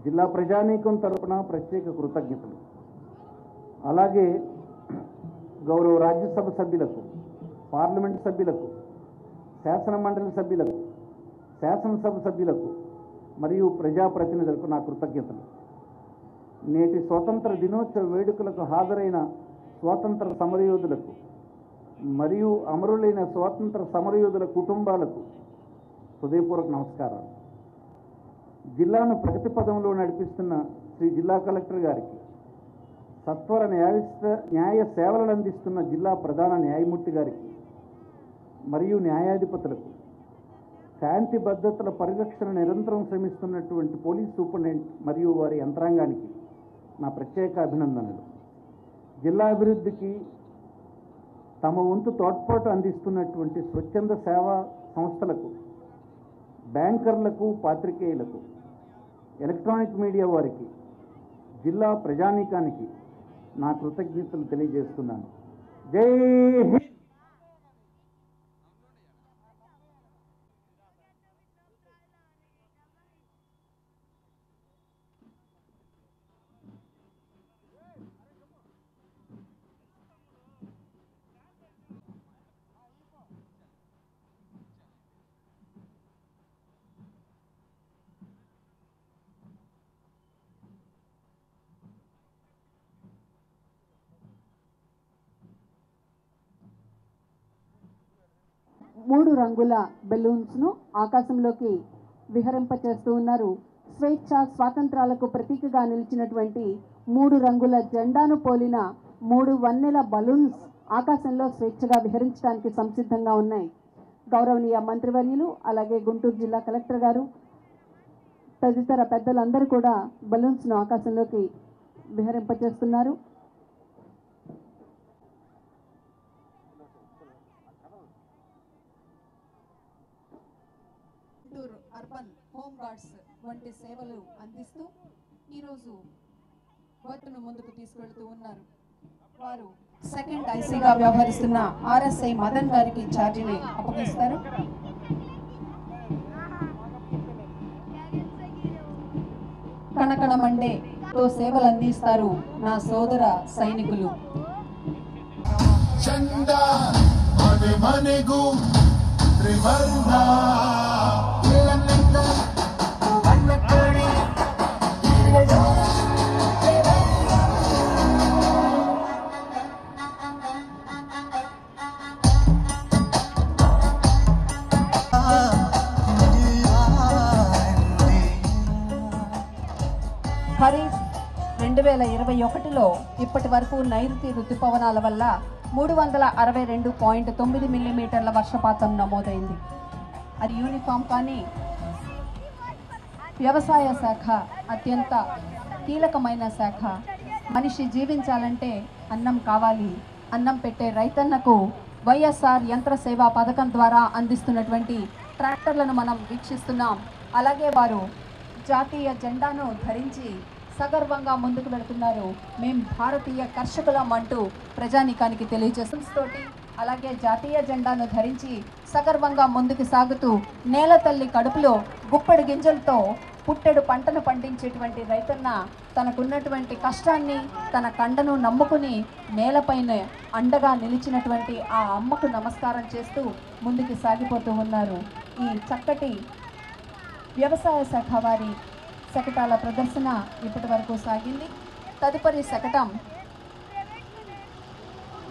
Speaker 6: జిల్లా ప్రజానీకం తరపున ప్రత్యేక కృతజ్ఞతలు. అలాగే గౌరవ రాజ్యసభ సభ్యులకు, పార్లమెంటు సభ్యులకు, శాసన మండలి సభ్యులకు, శాసనసభ సభ్యులకు మరియు ప్రజాప్రతినిధులకు నా కృతజ్ఞతలు. నేటి స్వతంత్ర దినోత్సవ వేడుకలకు హాజరైన స్వాతంత్ర సమరయోధులకు మరియు అమరులైన స్వాతంత్ర సమరయోధుల కుటుంబాలకు హృదయపూర్వక నమస్కారాలు. జిల్లాను ప్రగతి పదంలో నడిపిస్తున్న శ్రీ జిల్లా కలెక్టర్ గారికి, సత్వర న్యాయ సేవలను అందిస్తున్న జిల్లా ప్రధాన న్యాయమూర్తి గారికి మరియు న్యాయాధిపతులకు, శాంతి భద్రతల పరిరక్షణ నిరంతరం శ్రమిస్తున్నటువంటి పోలీస్ సూపరింటెండెంట్ మరియు వారి యంత్రాంగానికి నా ప్రత్యేక అభినందనలు. జిల్లా అభివృద్ధికి తమ వంతు తోడ్పాటు అందిస్తున్నటువంటి స్వచ్ఛంద సేవా సంస్థలకు, బ్యాంకర్లకు, పాత్రికేయులకు, ఎలక్ట్రానిక్ మీడియా వారికి, జిల్లా ప్రజానీకానికి నా కృతజ్ఞతలు తెలియజేస్తున్నాను. జై హింద్.
Speaker 2: మూడు రంగుల బెలూన్స్ను ఆకాశంలోకి విహరింపచేస్తూ ఉన్నారు. స్వేచ్ఛ స్వాతంత్రాలకు ప్రతీకగా నిలిచినటువంటి మూడు రంగుల జెండాను పోలిన మూడు వన్నెల బలూన్స్ ఆకాశంలో స్వేచ్ఛగా విహరించడానికి సంసిద్ధంగా ఉన్నాయి. గౌరవనీయ మంత్రివర్యులు, అలాగే గుంటూరు జిల్లా కలెక్టర్ గారు, తదితర పెద్దలందరూ కూడా బలూన్స్ను ఆకాశంలోకి విహరింపచేస్తున్నారు. గుంటూరు అర్బన్ హోమ్ గార్డ్స్ వంటి సేవలు అందిస్తూ ఈరోజు వర్క్ను ముందుకు తీసుకెళ్తూ ఉన్నారు. వారు సెకండ్ ఐసీగా వ్యవహరిస్తున్న ఆర్ఎస్ఐ మదన్ గారికి ఛార్జీని అప్పగిస్తారు. కణకణ మండేతో సేవలు అందిస్తారు నా సోదర సైనికులు.
Speaker 7: చందా మనే మనేగు త్రివర్ణ
Speaker 2: ఖరీఫ్ 2021లో ఇప్పటి వరకు నైరుతి రుతుపవనాల వల్ల 362.9 మిల్లీమీటర్ల వర్షపాతం నమోదైంది. అది యూనిఫామ్ కానీ వ్యవసాయ శాఖ అత్యంత కీలకమైన శాఖ. మనిషి జీవించాలంటే అన్నం కావాలి. అన్నం పెట్టే రైతన్నకు వైఎస్ఆర్ యంత్ర సేవా పథకం ద్వారా అందిస్తున్నటువంటి ట్రాక్టర్లను మనం వీక్షిస్తున్నాం. అలాగే వారు జాతీయ జెండాను ధరించి సగర్వంగా ముందుకు వెళుతున్నారు. మేం భారతీయ కర్షకులం అంటూ ప్రజానీకానికి తెలియజేస్తోటి, అలాగే జాతీయ జెండాను ధరించి సగర్వంగా ముందుకు సాగుతూ నేల తల్లి కడుపులో గుప్పెడు గింజలతో పుట్టెడు పంటను పండించేటువంటి రైతన్న తనకున్నటువంటి కష్టాన్ని, తన కండను నమ్ముకుని నేలపైన అండగా నిలిచినటువంటి ఆ అమ్మకు నమస్కారం చేస్తూ ముందుకు సాగిపోతూ ఉన్నారు. ఈ చక్కటి వ్యవసాయ శాఖ వారి శకటాల ప్రదర్శన ఇప్పటి వరకు సాగింది. తదుపరి శకటం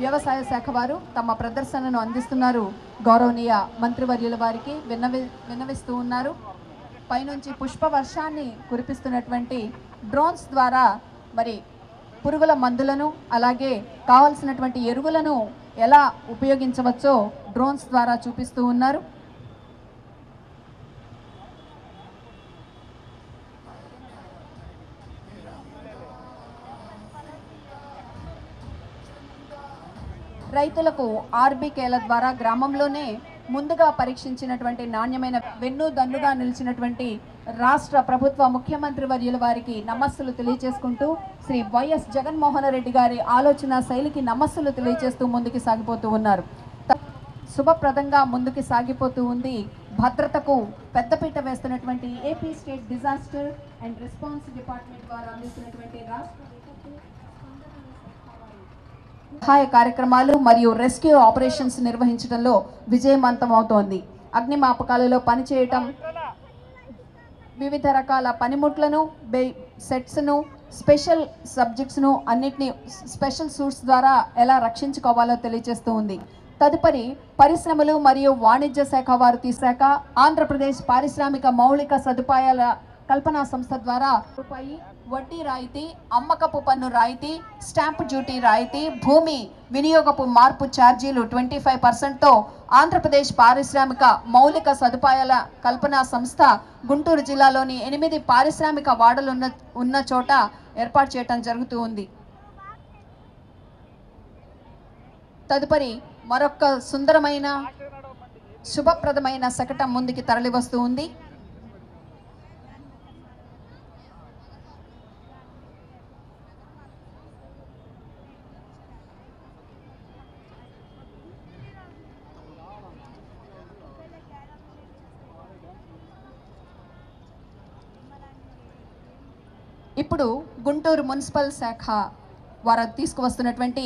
Speaker 2: వ్యవసాయ శాఖ వారు తమ ప్రదర్శనను అందిస్తున్నారు. గౌరవనీయ మంత్రివర్యుల వారికి విన్నవిస్తూ ఉన్నారు. పైనుంచి పుష్ప వర్షాన్ని కురిపిస్తున్నటువంటి డ్రోన్స్ ద్వారా మరి పురుగుల మందులను, అలాగే కావలసినటువంటి ఎరువులను ఎలా ఉపయోగించవచ్చో డ్రోన్స్ ద్వారా చూపిస్తూ ఉన్నారు. రైతులకు ఆర్బీకేల ద్వారా గ్రామంలోనే ముందుగా పరీక్షించినటువంటి నాణ్యమైన వెన్నుదన్నుగా నిలిచినటువంటి రాష్ట్ర ప్రభుత్వ ముఖ్యమంత్రి వర్యుల వారికి నమస్సులు తెలియజేసుకుంటూ, శ్రీ వైఎస్ జగన్మోహన్ రెడ్డి గారి ఆలోచన శైలికి నమస్సులు తెలియజేస్తూ ముందుకు సాగిపోతూ ఉన్నారు. శుభప్రదంగా ముందుకు సాగిపోతూ ఉంది. భద్రతకు పెద్దపీట వేస్తున్నటువంటి AP state disaster and response department వారు అందిస్తున్నటువంటి రాష్ట్ర సహాయ కార్యక్రమాలు మరియు రెస్క్యూ ఆపరేషన్స్ నిర్వహించడంలో విజయవంతమవుతోంది. అగ్నిమాపకాలలో పనిచేయటం, వివిధ రకాల పనిముట్లను, సెట్స్ను
Speaker 1: స్పెషల్ సబ్జెక్ట్స్ను అన్నిటినీ స్పెషల్ సూట్స్ ద్వారా ఎలా రక్షించుకోవాలో తెలియజేస్తూ ఉంది. తదుపరి పరిశ్రమలు మరియు వాణిజ్య శాఖ వారు తీశాక ఆంధ్రప్రదేశ్ పారిశ్రామిక మౌలిక సదుపాయాల కల్పనా సంస్థ ద్వారా రూపాయి వడ్డీ రాయితీ, అమ్మకపు పన్ను రాయితీ, స్టాంపు డ్యూటీ రాయితీ, భూమి వినియోగపు మార్పు ఛార్జీలు 25%తో ఆంధ్రప్రదేశ్ పారిశ్రామిక మౌలిక సదుపాయాల కల్పనా సంస్థ గుంటూరు జిల్లాలోని 8 పారిశ్రామిక వాడలు ఉన్న చోట ఏర్పాటు చేయడం జరుగుతూ ఉంది. తదుపరి మరొక సుందరమైన శుభప్రదమైన శకటం ముందుకి తరలి వస్తూ ఉంది. ఇప్పుడు గుంటూరు మున్సిపల్ శాఖ వారు తీసుకువస్తున్నటువంటి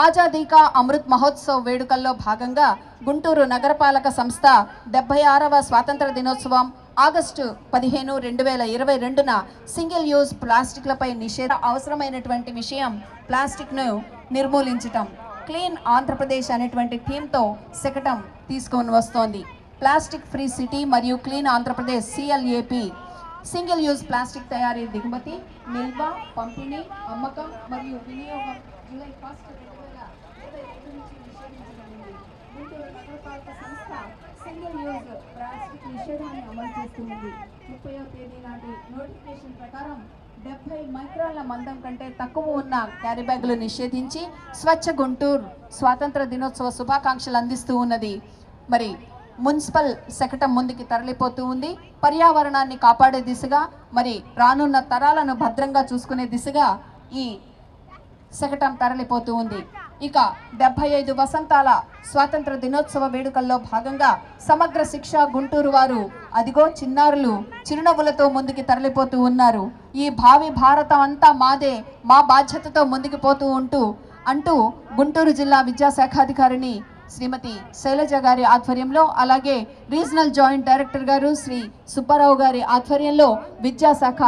Speaker 1: ఆజాదీ కా అమృత్ మహోత్సవ్ వేడుకల్లో భాగంగా గుంటూరు నగరపాలక సంస్థ 76వ స్వాతంత్ర దినోత్సవం ఆగస్టు 15, 2022న సింగిల్ యూజ్ ప్లాస్టిక్లపై నిషేధం. అవసరమైనటువంటి విషయం ప్లాస్టిక్ను నిర్మూలించటం. క్లీన్ ఆంధ్రప్రదేశ్ అనేటువంటి థీమ్తో శకటం తీసుకొని వస్తోంది. ప్లాస్టిక్ ఫ్రీ సిటీ మరియు clean Andhra Pradesh CLAP single use plastic తయారీ, దిగుమతి, నిల్వ, పంపిణీ, అమ్మకం మరియు వినియోగం జూలై 1, 2022 నుంచి నిషేధించబడింది. గుంటూరు నగరపాలక సంస్థ సింగిల్ యూజ్ ప్లాస్టిక్ నిషేధాన్ని అమలు చేస్తుంది. 30వ తేదీ నాటి నోటిఫికేషన్ ప్రకారం 70 మైక్రాన్ల మందం కంటే తక్కువ ఉన్న క్యారీ బ్యాగులు నిషేధించి స్వచ్ఛ గుంటూరు స్వాతంత్ర దినోత్సవ శుభాకాంక్షలు అందిస్తూ ఉన్నది. మరి మున్సిపల్ శకటం ముందుకి తరలిపోతూ ఉంది. పర్యావరణాన్ని కాపాడే దిశగా, మరి రానున్న తరాలను భద్రంగా చూసుకునే దిశగా ఈ శకటం తరలిపోతూ ఉంది. ఇక 75 వసంతాల స్వాతంత్ర దినోత్సవ వేడుకల్లో భాగంగా సమగ్ర శిక్ష గుంటూరు వారు అదిగో చిన్నారులు చిరునవ్వులతో ముందుకి తరలిపోతూ ఉన్నారు. ఈ భావి భారతం అంతా మాదే, మా బాధ్యతతో ముందుకు పోతూ అంటూ గుంటూరు జిల్లా విద్యాశాఖాధికారిని శ్రీమతి శైలజ గారి ఆధ్వర్యంలో, అలాగే రీజనల్ జాయింట్ డైరెక్టర్ గారు శ్రీ సుబ్బారావు గారి ఆధ్వర్యంలో విద్యాశాఖ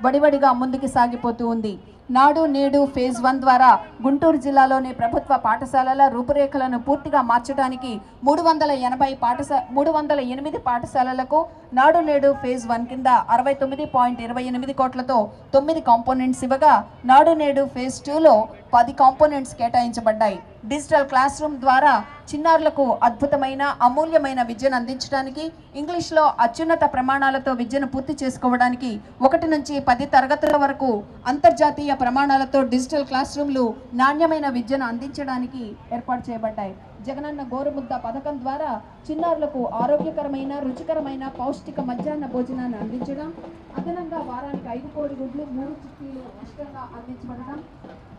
Speaker 1: బడిబడిగా ముందుకు సాగిపోతూ ఉంది. నాడు నేడు ఫేజ్ 1 ద్వారా గుంటూరు జిల్లాలోని ప్రభుత్వ పాఠశాలల రూపురేఖలను పూర్తిగా మార్చడానికి 308 పాఠశాలలకు నాడు నేడు ఫేజ్ 1 కింద 69.28 కోట్లతో 9 కాంపోనెంట్స్ ఇవ్వగా, నాడు నేడు ఫేజ్ 2లో 10 కాంపోనెంట్స్ కేటాయించబడ్డాయి. డిజిటల్ క్లాస్ రూమ్ ద్వారా చిన్నారులకు అద్భుతమైన అమూల్యమైన విద్యను అందించడానికి, ఇంగ్లీష్లో అత్యున్నత ప్రమాణాలతో విద్యను పూర్తి చేసుకోవడానికి 1 నుంచి 10 తరగతుల వరకు అంతర్జాతీయ ప్రమాణాలతో డిజిటల్ క్లాస్ రూమ్లు నాణ్యమైన విద్యను అందించడానికి ఏర్పాటు చేయబడ్డాయి. జగనన్న గోరుముద్ద పథకం ద్వారా చిన్నారులకు ఆరోగ్యకరమైన, రుచికరమైన, పౌష్టిక మధ్యాహ్న భోజనాన్ని అందించడం, అదనంగా వారానికి 5 కోడిగుడ్లు, 3 చిక్కీలు ఉచితంగా అందించబడడం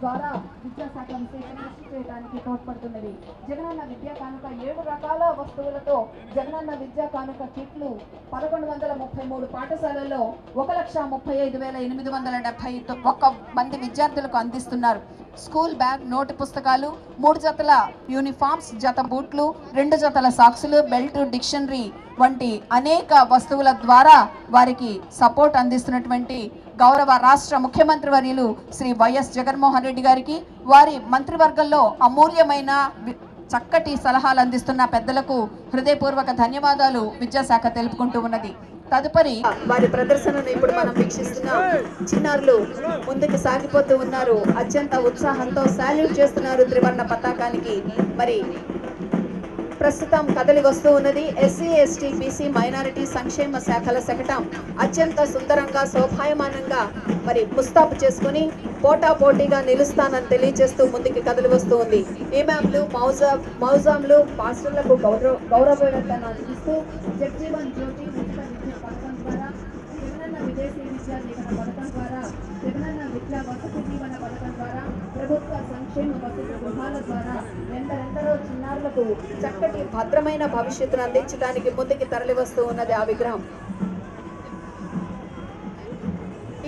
Speaker 1: ద్వారా విద్యాశాఖ విశేష కృషి చేయడానికి తోడ్పడుతున్నది. జగనన్న విద్యా కానుక 7 రకాల వస్తువులతో జగనన్న విద్యా కానుక కిట్లు 1133 పాఠశాలల్లో 1,35,871 మంది విద్యార్థులకు అందిస్తున్నారు. స్కూల్ బ్యాగ్, నోటు పుస్తకాలు, 3 జతల యూనిఫామ్స్, జత బూట్లు, 2 జతల సాక్సులు, బెల్ట్, డిక్షనరీ వంటి అనేక వస్తువుల ద్వారా వారికి సపోర్ట్ అందిస్తున్నటువంటి గౌరవ రాష్ట్ర ముఖ్యమంత్రి వర్యులు శ్రీ వైఎస్ జగన్మోహన్ రెడ్డి గారికి, వారి మంత్రివర్గంలో అమూల్యమైన చక్కటి సలహాలు అందిస్తున్న పెద్దలకు హృదయపూర్వక ధన్యవాదాలు విద్యాశాఖ తెలుపుకుంటూ ఉన్నది. తదుపరి వారి ప్రదర్శనను ఇప్పుడు మనం వీక్షిస్తున్నాం. చిన్నారులు ముందుకు సాగిపోతూ ఉన్నారు. అత్యంత ఉత్సాహంతో సాల్యూట్ చేస్తున్నారు త్రివర్ణ పతాకానికి. మరి ప్రస్తుతం కదలి వస్తూ ఉన్నది SC, ST, BC మైనారిటీ సంక్షేమ శాఖల శకటం అత్యంత సుందరంగా, శోభాయమానంగా మరి ముస్తాబు చేసుకుని పోటాపోటీగా నిలుస్తానని తెలియజేస్తూ ముందుకు కదలి వస్తూ ఉంది. ఇమాంలు, మౌజాంలు, పాస్టర్లకు గౌరవవేతనాన్ని అందిస్తూ జగ్జీవన్ జ్యోతి ఉచిత విద్యా పథకం ద్వారా, జగనన్న విదేశీ విద్యా దీవెన పథకం ద్వారా, జగనన్న విద్యా వసతి దీవెన పథకం ద్వారా, ప్రభుత్వ సంక్షేమ వసతి గృహాల ద్వారా ఎందరెందరో చిన్నారులకు చక్కటి భద్రమైన భవిష్యత్తును అందించడానికి ముందుకు తరలి వస్తూ ఉన్నది ఆ విగ్రహం.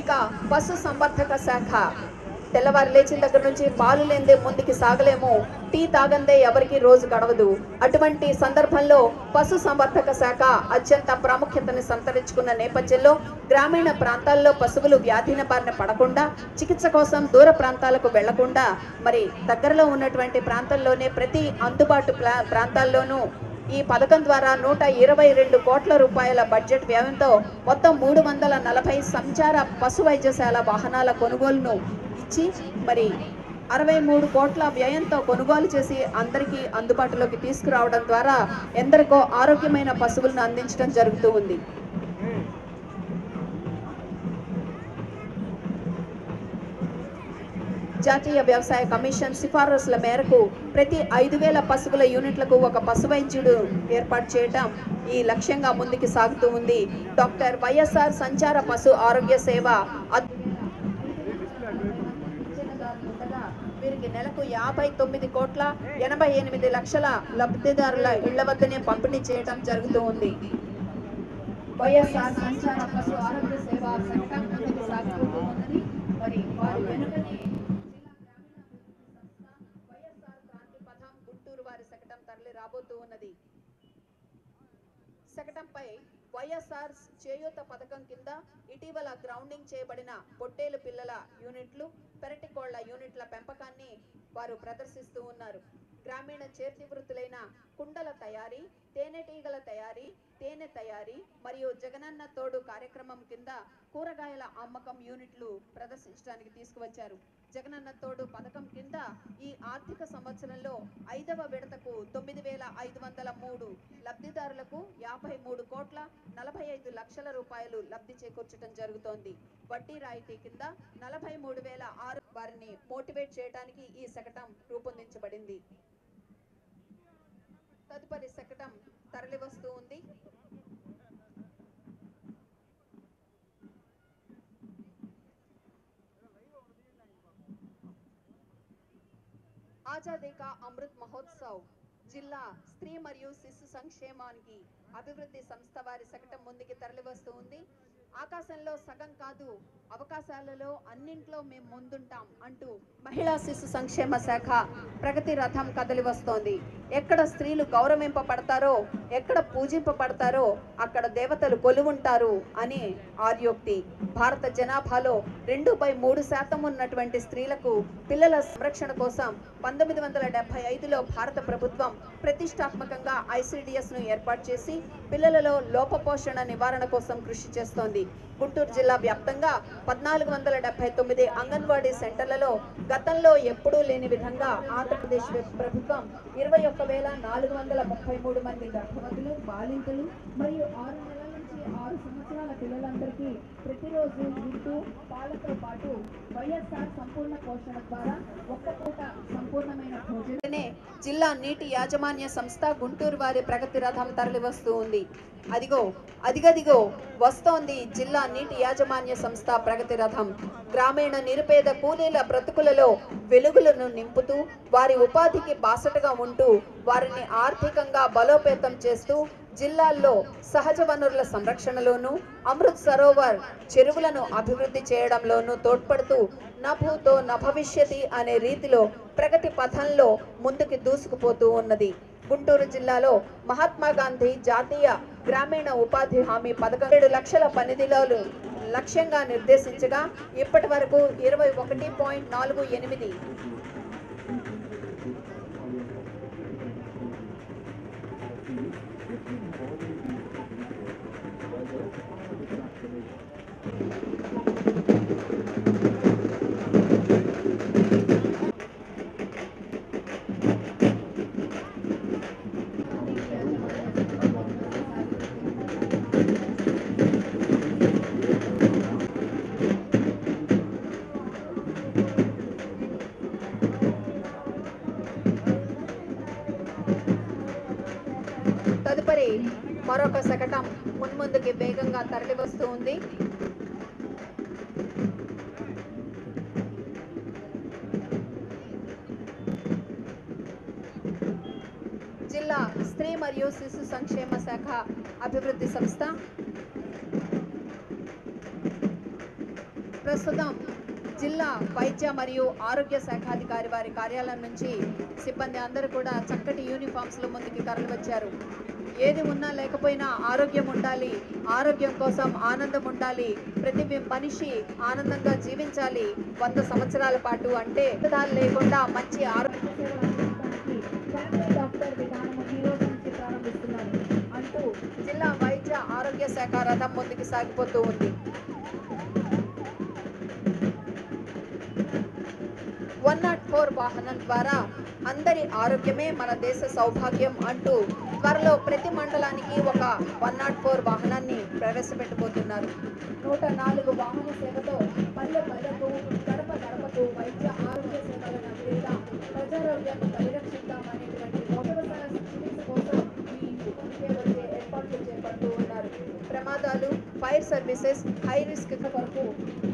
Speaker 1: ఇక పశు సంవర్ధక శాఖ
Speaker 2: తెల్లవారు లేచిన దగ్గర నుంచి పాలు లేందే ముందుకి సాగలేము, టీ తాగందే ఎవరికి రోజు గడవదు. అటువంటి సందర్భంలో పశు సంవర్ధక శాఖ అత్యంత ప్రాముఖ్యతను సంతరించుకున్న నేపథ్యంలో గ్రామీణ ప్రాంతాల్లో పశువులు వ్యాధిన బారిన పడకుండా, చికిత్స కోసం దూర ప్రాంతాలకు వెళ్లకుండా మరి దగ్గరలో ఉన్నటువంటి ప్రాంతాల్లోనే ప్రతి అందుబాటు ప్రాంతాల్లోనూ ఈ పథకం ద్వారా 122 కోట్ల రూపాయల బడ్జెట్ వ్యయంతో మొత్తం 340 సంచార పశు వైద్యశాల వాహనాల కొనుగోలును ఇచ్చి మరి 63 కోట్ల వ్యయంతో కొనుగోలు చేసి అందరికీ అందుబాటులోకి తీసుకురావడం ద్వారా ఎందరికో ఆరోగ్యమైన పశువులను అందించడం జరుగుతూ ఉంది. జాతీయ వ్యవసాయ కమిషన్ సిఫారసుల మేరకు ప్రతి 5,000 పశువుల యూనిట్లకు ఒక పశు వైద్యుడు ఏర్పాటు చేయడం ఈ లక్ష్యంగా ముందుకు సాగుతూ ఉంది. డాక్టర్ వైఎస్ఆర్ సంచార పశు ఆరోగ్య సేవ వీరికి నెలకు 59 కోట్ల 88 లక్షల లబ్ధిదారుల ఇళ్ల వద్దనే పంపిణీ చేయడం జరుగుతూ ఉంది. వైఎస్ఆర్ సంచార పశు ఆరోగ్య సేవ శకటం ముందుకు సాగుతూ ఉన్నది. మరి వారి వెనుకనే రాబోతూ ఉన్నది. శకటంపై వైఎస్ఆర్ చేయూత పథకం కింద ఇటీవల గ్రౌండింగ్ చేయబడిన పొట్టేలు పిల్లల యూనిట్లు, పెరటి కోళ్ల యూనిట్ల పెంపకాన్ని వారు ప్రదర్శిస్తూ ఉన్నారు. గ్రామీణ చేతి వృత్తులైన కుండల తయారీ, తేనెటీగల తయారీ, తేనె తయారీ మరియు జగనన్న తోడు కార్యక్రమం కింద కూరగాయల అమ్మకం యూనిట్లు ప్రదర్శించడానికి తీసుకువచ్చారు. జగనన్న తోడు పథకం కింద ఈ ఆర్థిక సంవత్సరంలో 5వ విడతకు 9,503 లబ్ధిదారులకు 53 కోట్ల 45 లక్షల రూపాయలు లబ్ధి చేకూర్చడం జరుగుతోంది. వడ్డీ రాయితీ కింద 43,006 వారిని మోటివేట్ చేయడానికి ఈ శకటం రూపొందించబడింది. తదుపరి శకటం తరలి వస్తూ ఉంది. ఆజాదీ కా అమృత్ మహోత్సవ్ జిల్లా స్త్రీ మరియు శిశు సంక్షేమానికి అభివృద్ధి సంస్థ వారి శకటం ముందుకి తరలి వస్తూ ఉంది. ఆకాశంలో సగం కాదు, అవకాశాలలో అన్నింట్లో మేము ముందుంటాం అంటూ మహిళా శిశు సంక్షేమ శాఖ ప్రగతి రథం కదలి వస్తోంది. ఎక్కడ స్త్రీలు గౌరవింపబడతారో, ఎక్కడ పూజింపబడతారో అక్కడ దేవతలు కొలువుంటారు అని ఆర్యోక్తి. భారత జనాభాలో 2/3% ఉన్నటువంటి స్త్రీలకు పిల్లల సంరక్షణ కోసం 1975లో భారత ప్రభుత్వం ప్రతిష్టాత్మకంగా ICDS ను ఏర్పాటు చేసి పిల్లలలో లోపపోషణ నివారణ కోసం కృషి చేస్తోంది. గుంటూరు జిల్లా వ్యాప్తంగా 1479 అంగన్వాడీ సెంటర్లలో గతంలో ఎప్పుడూ లేని విధంగా ఆంధ్రప్రదేశ్ ప్రభుత్వం 21,433 మంది గర్భవతులు, బాలింతలు మరియు 6 నెలల నుంచి 6 సంవత్సరాల పిల్లలందరికీ ప్రతిరోజు గుడ్డు, పాలతో పాటు వైఎస్ఆర్ సంపూర్ణ పోషణ ద్వారా ఒక్క పూట సంపూర్ణమైన భోజనమే జిల్లా నీటి యాజమాన్య సంస్థ గుంటూరు వారి ప్రగతి రథం తరలి వస్తూ ఉంది. అదిగదిగో వస్తోంది జిల్లా నీటి యాజమాన్య సంస్థ ప్రగతి రథం. గ్రామీణ నిరుపేద కూలీల బ్రతుకులలో వెలుగులను నింపుతూ వారి ఉపాధికి బాసటగా ఉంటూ వారిని ఆర్థికంగా బలోపేతం చేస్తూ జిల్లాల్లో సహజ వనరుల సంరక్షణలోనూ అమృత్ సరోవర్ చెరువులను అభివృద్ధి చేయడంలోనూ తోడ్పడుతూ నభూతో నభవిష్యతి అనే రీతిలో ప్రగతి పథంలో ముందుకు దూసుకుపోతూ ఉన్నది. గుంటూరు జిల్లాలో మహాత్మా గాంధీ జాతీయ గ్రామీణ ఉపాధి హామీ పథకం 7 లక్షల పనిదినాలు లక్ష్యంగా నిర్దేశించగా ఇప్పటి వరకు 21.48 తదుపరి మరొక శకటం మున్ముందుకి వేగంగా తరలి వస్తూ ఉంది. జిల్లా స్త్రీ మరియు శిశు సంక్షేమ శాఖ అభివృద్ధి సంస్థ ప్రస్తుతం
Speaker 1: జిల్లా వైద్య మరియు ఆరోగ్య శాఖాధికారి వారి కార్యాలయం నుంచి సిబ్బంది అందరూ కూడా చక్కటి యూనిఫామ్స్లో ముందుకి తరలి వచ్చారు. ఏది ఉన్నా లేకపోయినా ఆరోగ్యం ఉండాలి, ఆరోగ్యం కోసం ఆనందం ఉండాలి, ప్రతి మనిషి ఆనందంగా జీవించాలి 100 సంవత్సరాల పాటు అంటే లేకుండా మంచి ఆరోగ్య సేవలు అందించడానికి డాక్టర్ విధానం ఈ రోజు నుంచి ప్రారంభిస్తున్నారు అంటూ జిల్లా వైద్య ఆరోగ్య శాఖ రథం ముందుకు సాగిపోతూ ఉంది. 104 వాహనం ద్వారా అందరి ఆరోగ్యమే మన దేశ సౌభాగ్యం అంటూ త్వరలో ప్రతి మండలానికి ఒక 104 వాహనాన్ని ప్రవేశపెట్టబోతున్నారు. 104 వాహన సేవతో పల్లె పల్లెకు గడప గడపకు వైద్య ఆరోగ్య సేవలను అందిద్దాం, ప్రజారోగ్యాన్ని పరిరక్షిద్దామనేటువంటి మొదటిసారి చికిత్స కోసం ఈ ఇంటికే వచ్చే ఏర్పాట్లు చేపడుతూ ఉన్నారు. ప్రమాదాలు, ఫైర్ సర్వీసెస్, హై రిస్క్ కొరకు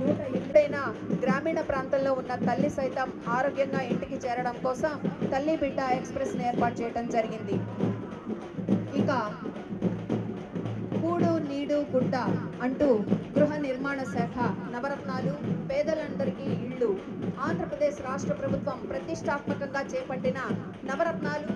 Speaker 1: 108 గ్రామీణ ప్రాంతంలో ఉన్న తల్లి సైతం ఆరోగ్యంగా ఇంటికి చేరడం కోసం తల్లి బిడ్డ ఎక్స్ప్రెస్ ని ఏర్పాటు చేయడం జరిగింది. ఇక కూడు నీడు గుడ్డ అంటూ గృహ నిర్మాణ శాఖ నవరత్నాలు, పేదలందరికీ ఇళ్ళు, ఆంధ్రప్రదేశ్ రాష్ట్ర ప్రభుత్వం ప్రతిష్టాత్మకంగా చేపట్టిన నవరత్నాలు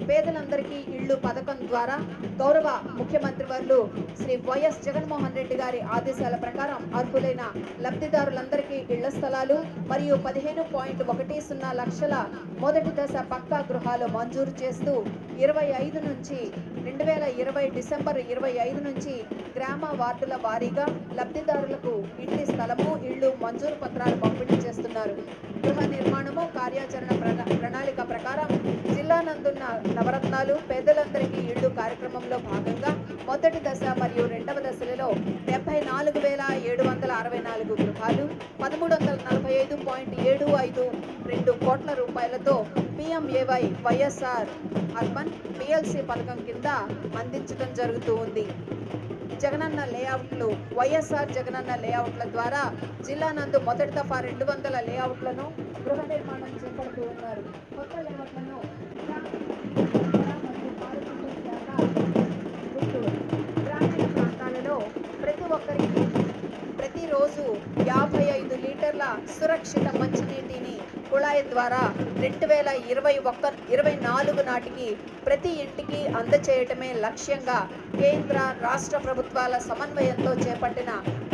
Speaker 1: పేదలందరికీ ఇళ్ళు పథకం ద్వారా గౌరవ ముఖ్యమంత్రి వర్యులు శ్రీ వైఎస్ జగన్మోహన్ రెడ్డి గారి ఆదేశాల ప్రకారం అర్హులైన లబ్ధిదారులందరికీ ఇళ్ల స్థలాలు మరియు 15.10 లక్షల మొదటి దశ పక్కా గృహాలు మంజూరు చేస్తూ 2020 డిసెంబర్ 25 నుంచి గ్రామ వార్డుల వారీగా లబ్ధిదారులకు ఇంటి స్థలము, ఇళ్ళు మంజూరు పత్రాలు పంపిణీ చేస్తున్నారు. గృహ నిర్మాణము కార్యాచరణ ప్రణాళిక ప్రకారం జిల్లా నందున్న నవరత్నాలు పేదలందరికీ ఇళ్ళు కార్యక్రమంలో భాగంగా మొదటి దశ మరియు రెండవ దశలలో 74,764 గృహాలు 1345.752 కోట్ల రూపాయలతో PMAY వైఎస్ఆర్ అర్బన్ PLC పథకం కింద అందించడం జరుగుతూ ఉంది. జగనన్న లేఅవుట్లు, వైఎస్ఆర్ జగనన్న లేఅవుట్ల ద్వారా జిల్లా నందు మొదటి దఫా 200 లేఅవుట్లను గృహ నిర్మాణం చేపడుతూ ఉన్నారు. కొత్త లేఅవుట్లను గ్రామీణ ప్రాంతాలలో ప్రతి ఒక్కరికి ప్రతిరోజు 55 లీటర్ల సురక్షిత మంచినీటిని కుళాయి ద్వారా 2024 నాటికి ప్రతి ఇంటికి అందచేయటమే లక్ష్యంగా కేంద్ర రాష్ట్ర ప్రభుత్వాల సమన్వయంతో చేపట్టిన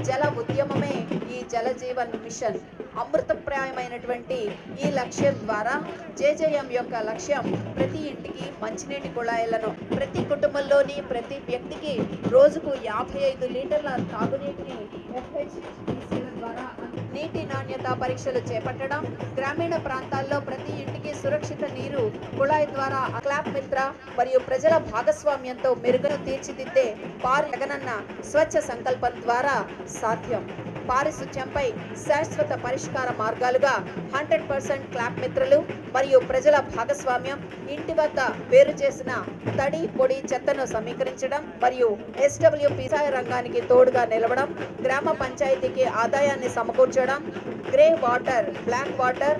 Speaker 1: జల ఉద్యమమే ఈ జల జీవన్ మిషన్. అమృతప్రాయమైనటువంటి ఈ లక్ష్యం ద్వారా JJM యొక్క లక్ష్యం ప్రతి ఇంటికి మంచినీటి కుళాయిలను, ప్రతి కుటుంబంలోని ప్రతి వ్యక్తికి రోజుకు 55 లీటర్ల తాగునీటిని FHPCల ద్వారా నీటి నాణ్యత పరీక్షలు చేపట్టడం, గ్రామీణ ప్రాంతాల్లో ప్రతి ఇంటికి సురక్షిత నీరు కుళాయి ద్వారా క్లాప్ మిత్ర మరియు ప్రజల భాగస్వామ్యంతో మెరుగును తీర్చిదిద్దే జగనన్న స్వచ్ఛ సంకల్పం ద్వారా సాధ్యం. పారిశుధ్యంపై శాశ్వత పరిష్కార మార్గాలుగా 100% క్లాప్ మిత్రలు మరియు ప్రజల భాగస్వామ్యం, ఇంటి వద్ద వేరు చేసిన తడి పొడి చెత్తను సమీకరించడం మరియు SWP రంగానికి తోడుగా నిలవడం, గ్రామ పంచాయతీకి ఆదాయాన్ని సమకూర్చడం, గ్రే వాటర్, బ్లాక్ వాటర్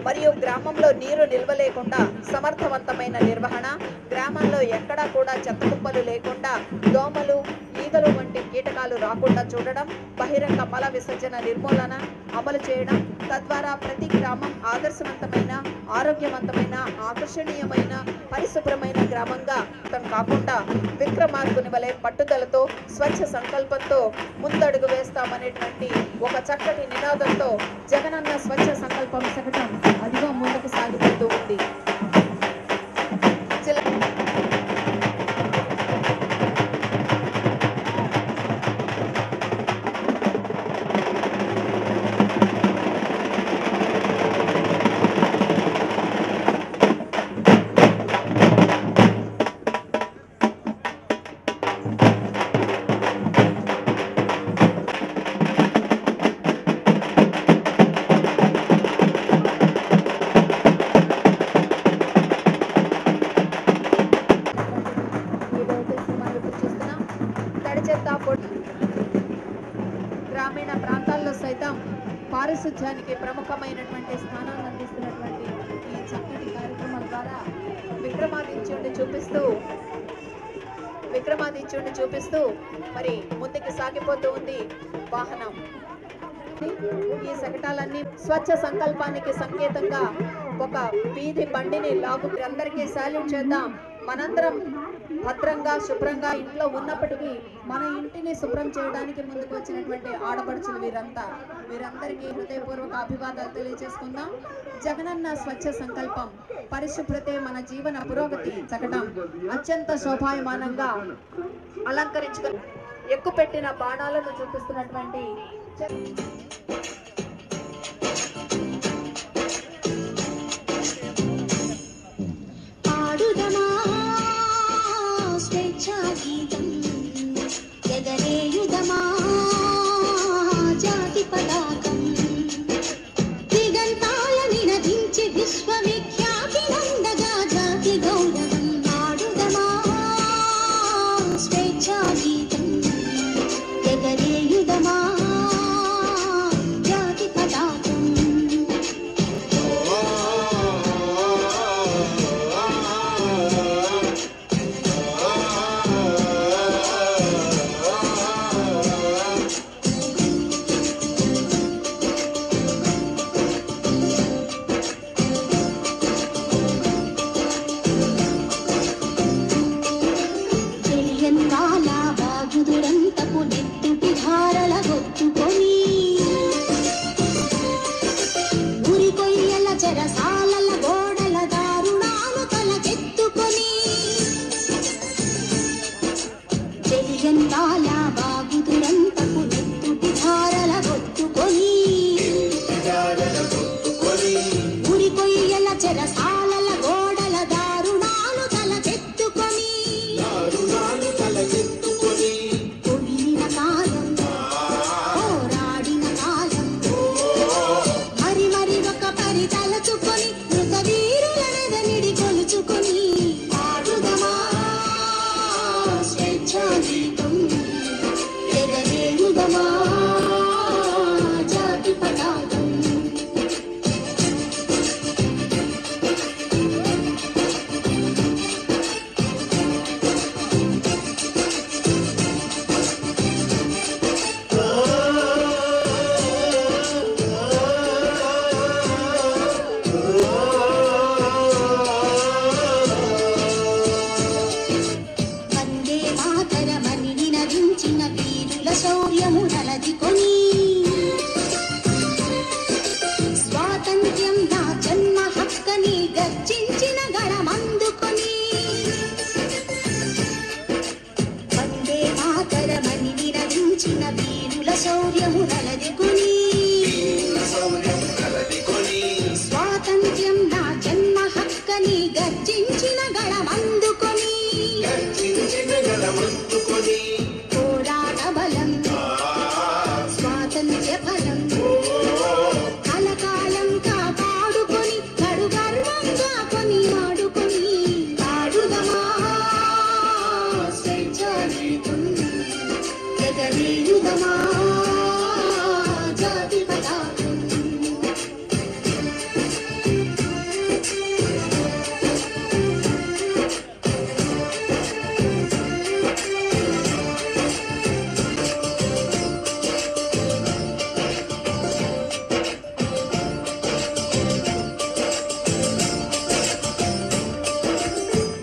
Speaker 1: మరియు గ్రామంలో నీరు నిల్వ లేకుండా సమర్థవంతమైన నిర్వహణ, గ్రామంలో ఎక్కడా కూడా చెత్త కుప్పలు లేకుండా దోమలు, ఈగలు వంటి కీటకాలు రాకుండా చూడడం, బహిరంగ మల విసర్జన నిర్మూలన అమలు చేయడం, తద్వారా ప్రతి గ్రామం ఆదర్శవంతమైన, ఆరోగ్యవంతమైన, ఆకర్షణీయమైన, పరిశుభ్రమైన గ్రామంగా కాకుండా విక్రమార్కుని వలె పట్టుదలతో స్వచ్ఛ సంకల్పంతో ముందడుగు వేస్తామనేటువంటి ఒక చక్కటి నినాదంతో జగనన్న స్వచ్ఛ సంకల్పం శకటం అదిగో ముందుకు సాగిపోతూ ఉంది. గ్రామీణ ప్రాంతాల్లో సైతం పారిశుధ్యానికి ప్రముఖమైనటువంటి స్థానాన్ని అందిస్తున్నటువంటి ఈ చక్కటి కార్యక్రమం ద్వారా విక్రమాదిత్యుడిని చూపిస్తూ మరి ముందుకు సాగిపోతూ ఉంది వాహనం. ఈ శకటాలన్నీ స్వచ్ఛ సంకల్పానికి సంకేతంగా ఒక వీధి బండిని లాగు. అందరికీ సాల్యూట్ చేద్దాం. మనందరం భద్రంగా శుభ్రంగా ఇంట్లో ఉన్నప్పటికీ మన ఇంటిని శుభ్రం చేయడానికి ముందుకు వచ్చినటువంటి ఆడపడుచులు వీరందరికీ హృదయపూర్వక అభివాదాలు తెలియజేసుకుందాం. జగనన్న స్వచ్ఛ సంకల్పం పరిశుభ్రతే మన జీవన పురోగతి శకటం అత్యంత శోభాయమానంగా అలంకరించుకుని ఎక్కుపెట్టిన బాణాలను చూపిస్తున్నటువంటి
Speaker 8: పాడుదమా స్వేచ్ఛా గీతం ఎగరేయుదమా జాతి పతాకం దిగంతాల నినదించి విశ్వవిఖ్యాతి నందగా జాతి గౌరవం పాడుదమా స్వేచ్ఛా గీతం ఎగరేయుదమా జాతి పతాకం చెరసాలల గోడల దారుణాలు తలకెత్తుకొని చెలియంతాల బాగుదురంతపు నెత్తుటి ధారల గొత్తుకొని ఉరి కొయ్యల చెరసాలల గోడల దారుణాలు తలకెత్తుకొని పొగిలిన కాలం పోరాడిన కాలం మరి మరి ఒక పరి తలచుకొని మృత వీరులనెదనిడి కొలుచుకొని పాడుదమా స్వేచ్ఛా గీతం ఎగరేయుదమా జాతి పతాకం వందే మాతరమని నినదించిన వీరుల శౌర్యము నలదికొని స్వాతంత్ర్యం నా జన్మ హక్కని గర్జించిన గళమందుకొని వందే మాతరమని నినదించిన వీరుల శౌర్యము నలదికొని స్వాతంత్ర్యం నా జన్మ హక్కని గర్జించిన గళమందుకొని పోరాట బలం స్వాతంత్ర్య ఫలం కలకాలం కాపాడుకొని కడు గర్వంగా కొని ఆడుకొని పాడుదమా స్వేచ్ఛా గీతం ఎగరేయుదమా జాతి పతాకం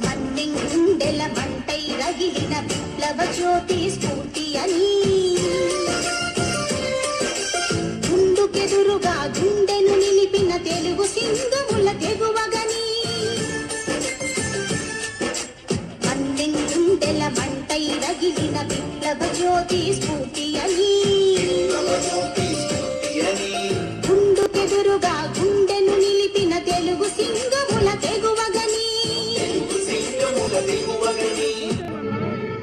Speaker 8: మన్నెంగుండెల మంటై రగిలిన విప్లవ జ్యోతి స్ఫూర్తి అని గుండుకెదురుగా గుండెను నిలిపిన తెలుగు సింధువుల తెగువగని మన్నెంగుండెల మంటై రగిలిన విప్లవ జ్యోతి స్ఫూర్తి అని గుండుకెదురుగా గుండెను నిలిపిన తెలుగు సింధువుల తెగువగని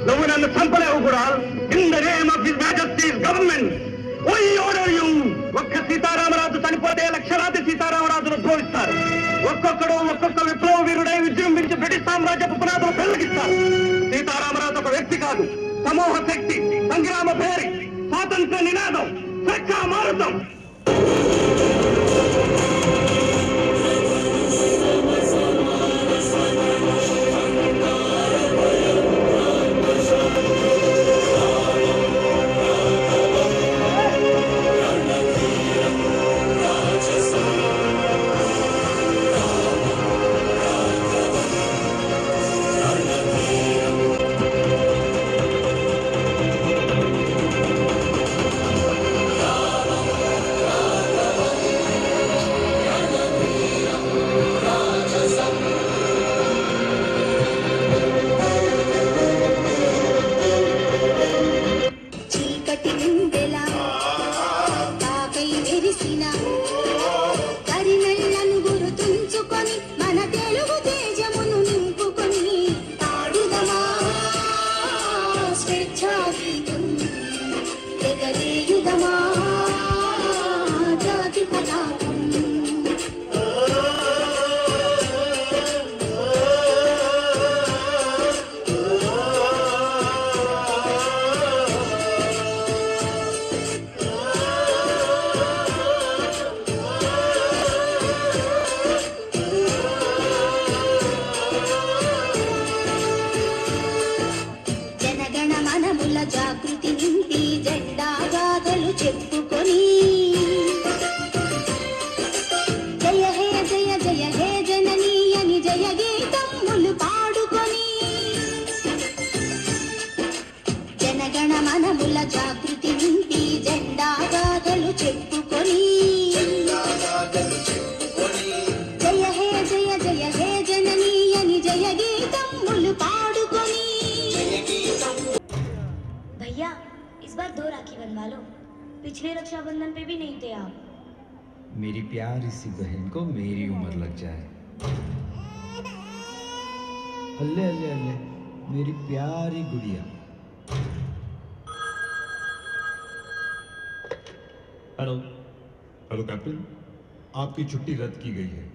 Speaker 9: నువ్వు నన్ను చంపలేవు కూడా. In the name of his majesty's government why order you. ఒక్క సీతారామరాజు చనిపోతే లక్షలాది సీతారామరాజును ఉద్భవిస్తారు. ఒక్కొక్కడు ఒక్కొక్క విప్లవ వీరుడై విజృంభించి బ్రిటిష్ సామ్రాజ్యపు పునాదులు పెళ్లగిస్తారు. సీతారామరాజు ఒక వ్యక్తి కాదు, సమూహ శక్తి, సంగ్రామ భేరి, స్వాతంత్ర నినాదం, స్వేచ్ఛా మారుతం.
Speaker 8: పాడుకొని జయ హే జయ జయ హే జననీ అని జయ గీతములు పాడుకొని జనగణ మనముల జాగృతి నింపి జెండా గాథలు చెప్పుకొని జయ హే జయ జయ హే జననీ అని జయ గీతములు పాడుకొని
Speaker 10: भैया इस बार 2 राखी बनवा लो, पिछले रक्षाबंधन पे भी नहीं थे आप।
Speaker 11: मेरी प्यारी सी बहन को मेरी उम्र लग जाए। हल्ले हल्ले हल्ले मेरी प्यारी गुड़िया।
Speaker 12: हेलो हेलो कैप्टन, आपकी छुट्टी रद्द की गई है।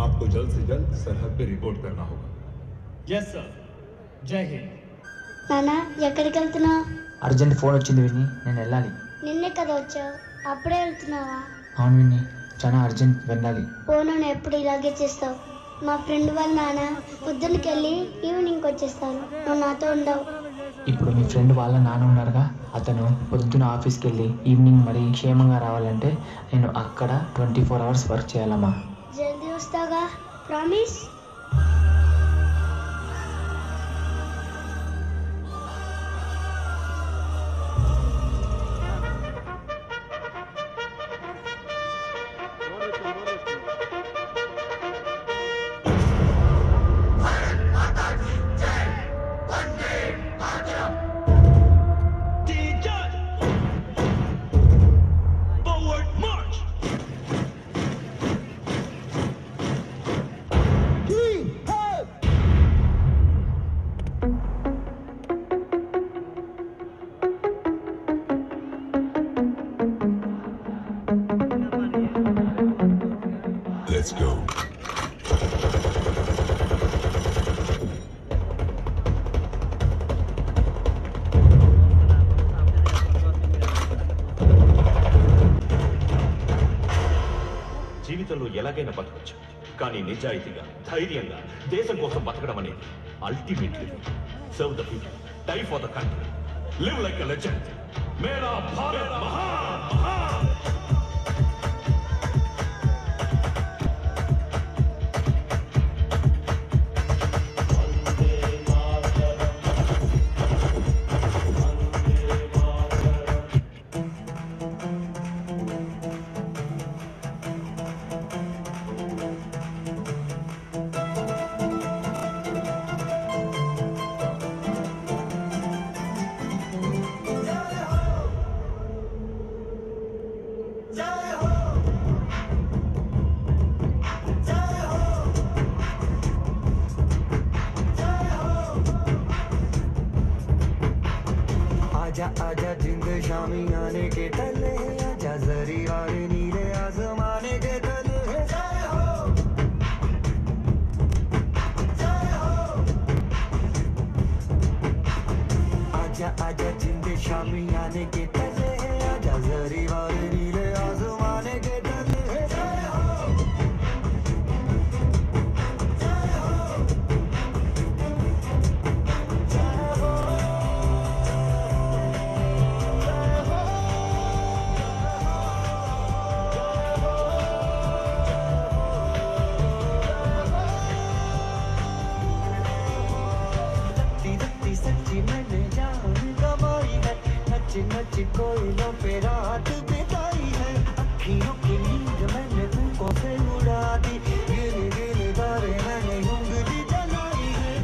Speaker 12: आपको जल्द से जल्द सरहद पे रिपोर्ट करना होगा।
Speaker 13: यस सर, जय हिंद।
Speaker 14: నాన్న ఎక్కడికి వెళ్తున్నావు?
Speaker 15: అర్జెంట్ ఫోన్ వచ్చింది విని, నేను వెళ్ళాలి.
Speaker 14: నిన్నే కదా వచ్చావు, అప్పుడే వెళ్తున్నావా?
Speaker 15: అవును విని, చాలా అర్జెంట్ వెళ్ళాలి.
Speaker 14: ఫోన్ ఎప్పుడు ఇలాగే చేస్తావు? మా ఫ్రెండ్ వాళ్ళ నాన్న పొద్దున్నకి వెళ్ళి ఈవినింగ్ వచ్చేస్తాను, నువ్వు నాతో ఉండవు.
Speaker 15: ఇప్పుడు మీ ఫ్రెండ్ వాళ్ళ నాన్న ఉన్నారుగా, అతను పొద్దున ఆఫీస్కి వెళ్ళి ఈవినింగ్ మరి క్షేమంగా రావాలంటే నేను అక్కడ 24 hours వర్క్ చేయాలమ్మా.
Speaker 14: జల్దీ వస్తాగా, ప్రామిస్?
Speaker 7: Let's go.
Speaker 16: జీవితంలో ఎలాగైనా బతకచ్చు, కానీ నిజాయితీగా ధైర్యంగా దేశం కోసం బతకడం అనేది ultimately serve the people, die for the country, live like a legend. మేరా భారత్ మహాన్ మహాన్.
Speaker 4: आजा आजा जिंद शामी आने के तले, आजा जरी वाले नीले आसमाने के तले। आजा आजा जिंद शामी आने के तले, आजा जरी वाले नीले आसमाने के तले। सच्ची मैंने जान गवाई है, नच नच कोयलों पे रात बिताई है। अखियों की नींद मैंने फूकों से उड़ा दी, गिर गिर तारे मैंने उंगली जलाई है।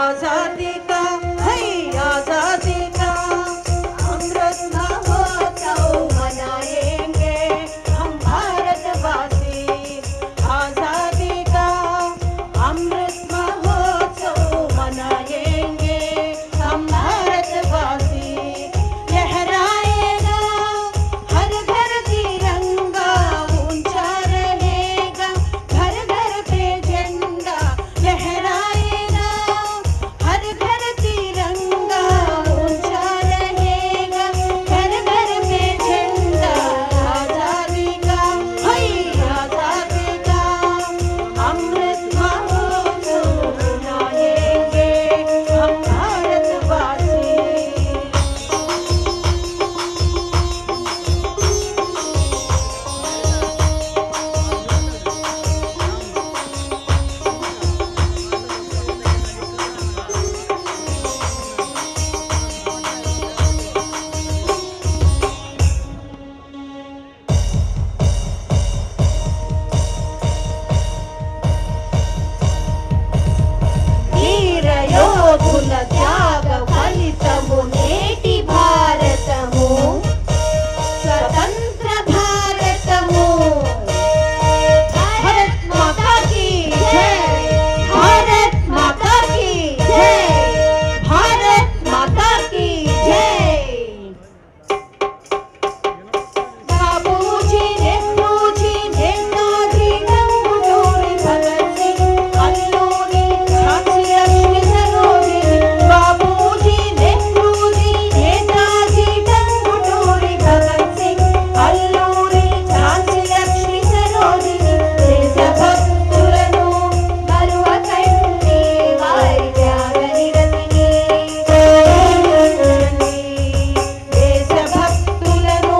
Speaker 17: आजादी का है आजादी का अमृत महोत्सव मनाएंगे हम भारतवासी आजादी का अमृत महोत्सव मनाएंगे हम भारतवासी लहराएगा हर घर तिरंगा ऊंचा रहेगा घर घर पे झंडा लहराएगा हर घर तिरंगा ऊंचा रहेगा घर घर पे झंडा आजादी का है आजादी का अमृत महोत्सव मनाएंगे हम भारतवासी వీర యోధుల త్యాగ ఫలితము నేటి భారతము స్వతంత్ర భారతము భారత్ మాతా కీ జై భారత్ మాతా కీ జై భారత్ మాతా కీ జై बाबूजी नेहरूजी नेताजी गंगूली भगत सिंह अल्लूरी झांसी लक्ष्मी सरोजिनी बाबूजी नेहरूजी नेताजी गंगूली भगत सिंह अल्लूरी झांसी लक्ष्मी सरोजिनी देशभक्తులను మరువకండి వారి త్యాగ నిరతిని దేశభక్తులను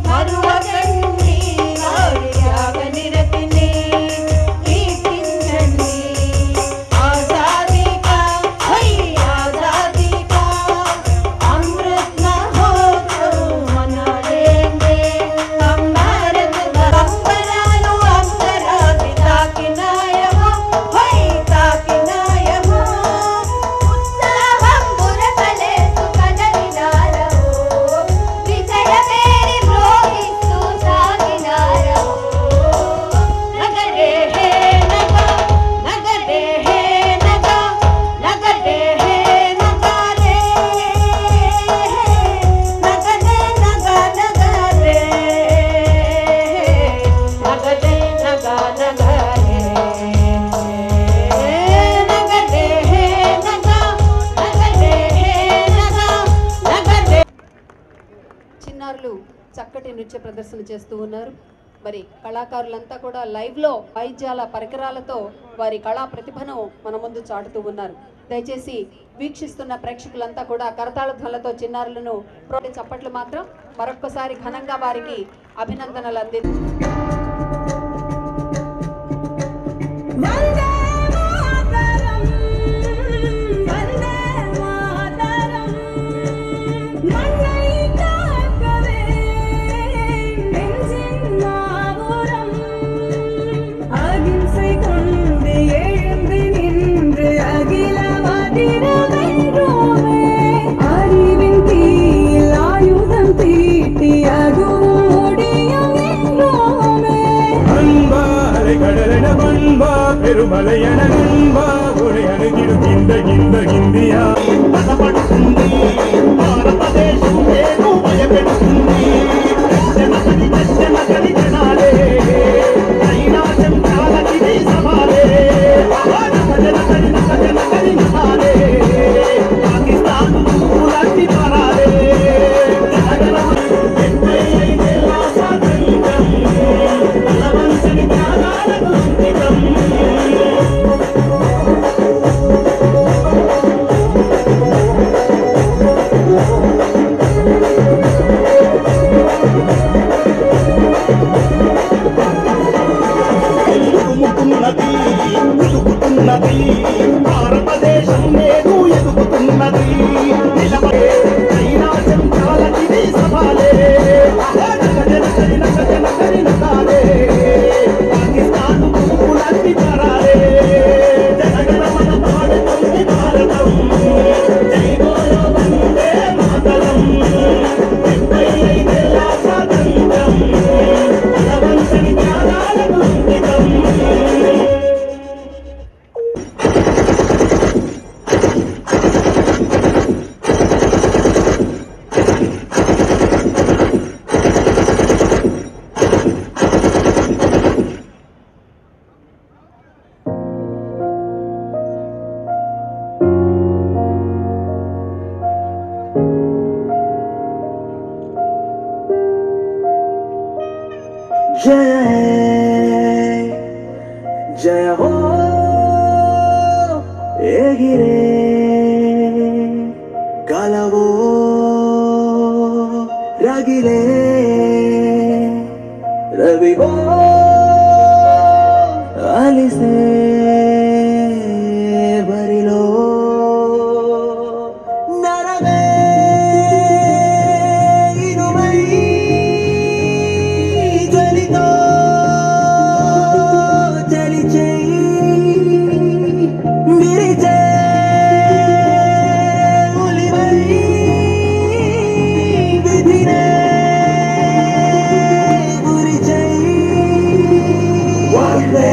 Speaker 17: మరువకండి వారి త్యాగ నిరతిని కీర్తించండి ఆజాదీ కా హై ఆజాదీ కా అమృత్ మహోత్సవ్ మనాయేంగే హమ్ భారత్ అంబరాలు అంబరాది తాకినాయమో హై తాకినాయమో ఉత్సాహం బురకలేసు కదలినారో విజయమేరి మ్రోగిస్తూ సాగినారో నగరే హే నగ నగరే హే నగ నగరే హే నగరే నగరే నగ నగరే నగరే నగ నగరే నగరే హే నగ నగరే హే నగ నగరే
Speaker 1: చిన్నారులు చక్కటి నృత్య ప్రదర్శన చేస్తూ ఉన్నారు. మరి కళాకారులంతా కూడా లైవ్ లో వాయిద్యాల పరికరాలతో వారి కళా ప్రతిభను మన ముందు చాటుతూ ఉన్నారు. దయచేసి వీక్షిస్తున్న ప్రేక్షకులంతా కూడా కరతాళ ధ్వనులతో చిన్నారులను చప్పట్లు మాత్రం మరొక్కసారి ఘనంగా వారికి అభినందనలు
Speaker 3: పెరుమలయన నన్బా ఒడయన గిడుకింద గింద గిందియా పదపడుతుంది భారతదేశం పేరు భయపెడుతుంది దర్శన జనాలే కైలాసం కాలకిది సవాలే నగరే పాకిస్తాన్ పూలాంటి పరాలే భారతదేశం నేడు ఎదుగుతున్నది నిలబడే కైలాసం కాలకిది సవాలే నగరే పాకిస్తాన్ పూలాంటి పరాలే జనగణ మన పాడుతుంది భారతం जय हे जय हो एगिरे कालवो रगिले रवि हो आलिसे बरिलो नरगे इनुमई ज्वलितो चलिचे गिरिचे उलिवई विधिने गुरिचे वंदे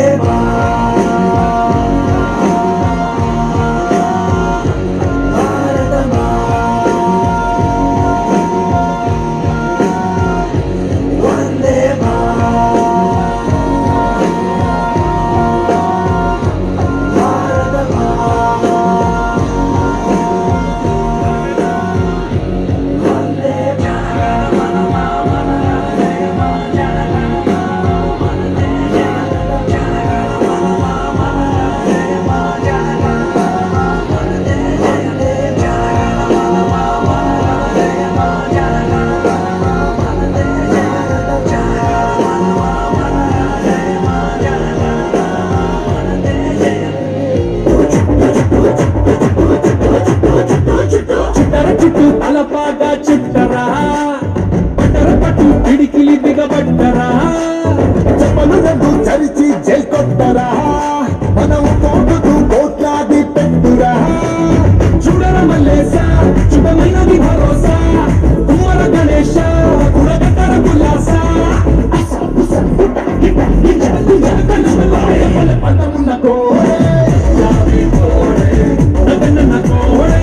Speaker 3: చుట్టూ తలపాగా చుట్టరా పట్టర పట్టు పిడికిలి దిగబట్టరా చెప్పలు రెండు చరిచి జై కొట్టరా మనం కోటుతూ కోట్లాది పెట్టురా చూడర మల్లేశ శుభమైనది భరోసా కుమ్మర గణేశ కురగట్టర కులాస పట్టమున్న కోడే నగన్న కోడే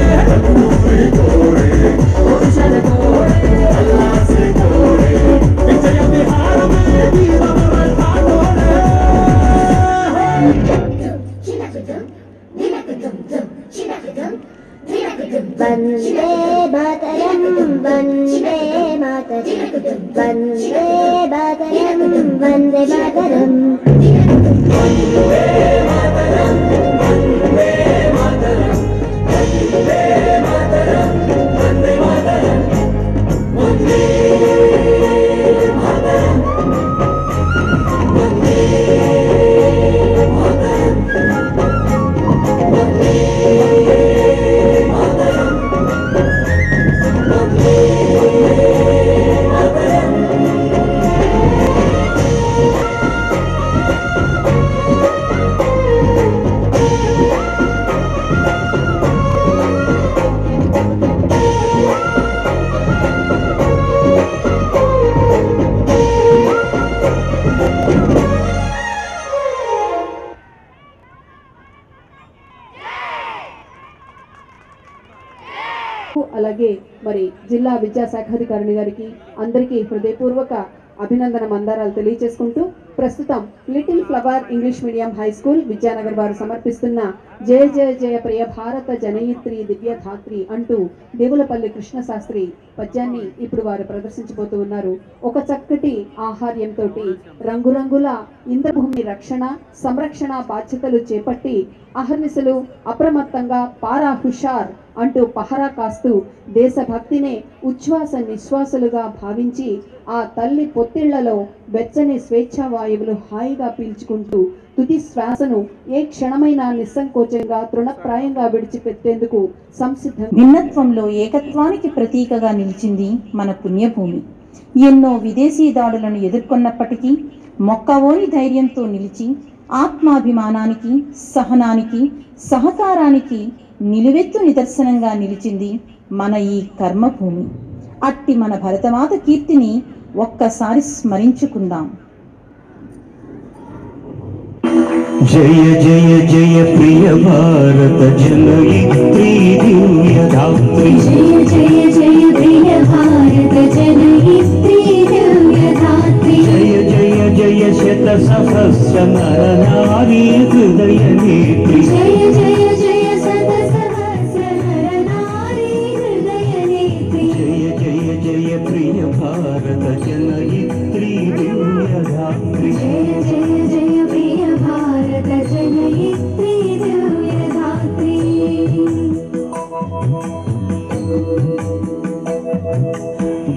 Speaker 14: वंदे मातरम वंदे मातरम वंदे मातरम वंदे मातरम वंदे मातरम वंदे मातरम वंदे मातरम वंदे मातरम वंदे मातरम वंदे मातरम वंदे
Speaker 1: అలాగే మరి జిల్లా విద్యాశాఖాధికారిని గారికి అందరికీ హృదయపూర్వక అభినందన మందారాలు తెలియజేసుకుంటూ ప్రస్తుతం little flower English medium high school Vidyanagar వారు సమర్పిస్తున్న జయ జయ జయ ప్రియ భారత జనయిత్రి దివ్యధాత్రి అంటూ దేవులపల్లి కృష్ణశాస్త్రి పద్యాన్ని ఇప్పుడు వారు ప్రదర్శించబోతూ ఉన్నారు. ఒక చక్కటి ఆహార్యంతో రంగురంగుల ఇంద్రభూమి రక్షణ సంరక్షణ బాధ్యతలు చేపట్టి అహర్నిశలు అప్రమత్తంగా పారా హుషార్ అంటూ పహరా కాస్తూ దేశభక్తినే ఉచ్ఛ్వాస నిశ్వాసలుగా భావించి ఆ తల్లి పొత్తిళ్లలో వెచ్చని స్వేచ్ఛా వాయువులు హాయిగా పీల్చుకుంటూ తుది శ్వాసను ఏ క్షణమైనా నిస్సంకోచంగా తృణప్రాయంగా విడిచిపెట్టేందుకు సంసిద్ధం.
Speaker 18: భిన్నత్వంలో ఏకత్వానికి ప్రతీకగా నిలిచింది మన పుణ్యభూమి. ఎన్నో విదేశీ దాడులను ఎదుర్కొన్నప్పటికీ మొక్కవోని ధైర్యంతో నిలిచి ఆత్మాభిమానానికి సహనానికి సహకారానికి నిలువెత్తు నిదర్శనంగా నిలిచింది మన ఈ కర్మభూమి. అట్టి మన భరతమాత కీర్తిని ఒక్కసారి స్మరించుకుందాం.
Speaker 4: జయ జయ జయ ప్రియ భారత జనయిత్రీ దివ్యధాత్రి.
Speaker 8: జయ జయ జయ ప్రియ భారత జనయిత్రీ దివ్యధాత్రి.
Speaker 4: జయ జయ జయ శత సహస్ర నర నారీ హృదయ నేత్రి.
Speaker 8: జయ జయ జయ శత సహస్ర నర నారీ హృదయ నేత్రి.
Speaker 4: జయ జయ జయ ప్రియ భారత జనయిత్రీ దివ్యధాత్రి.
Speaker 8: జయ జయ జయ ప్రియ భారత జనయిత్రీ దివ్యధాత్రి.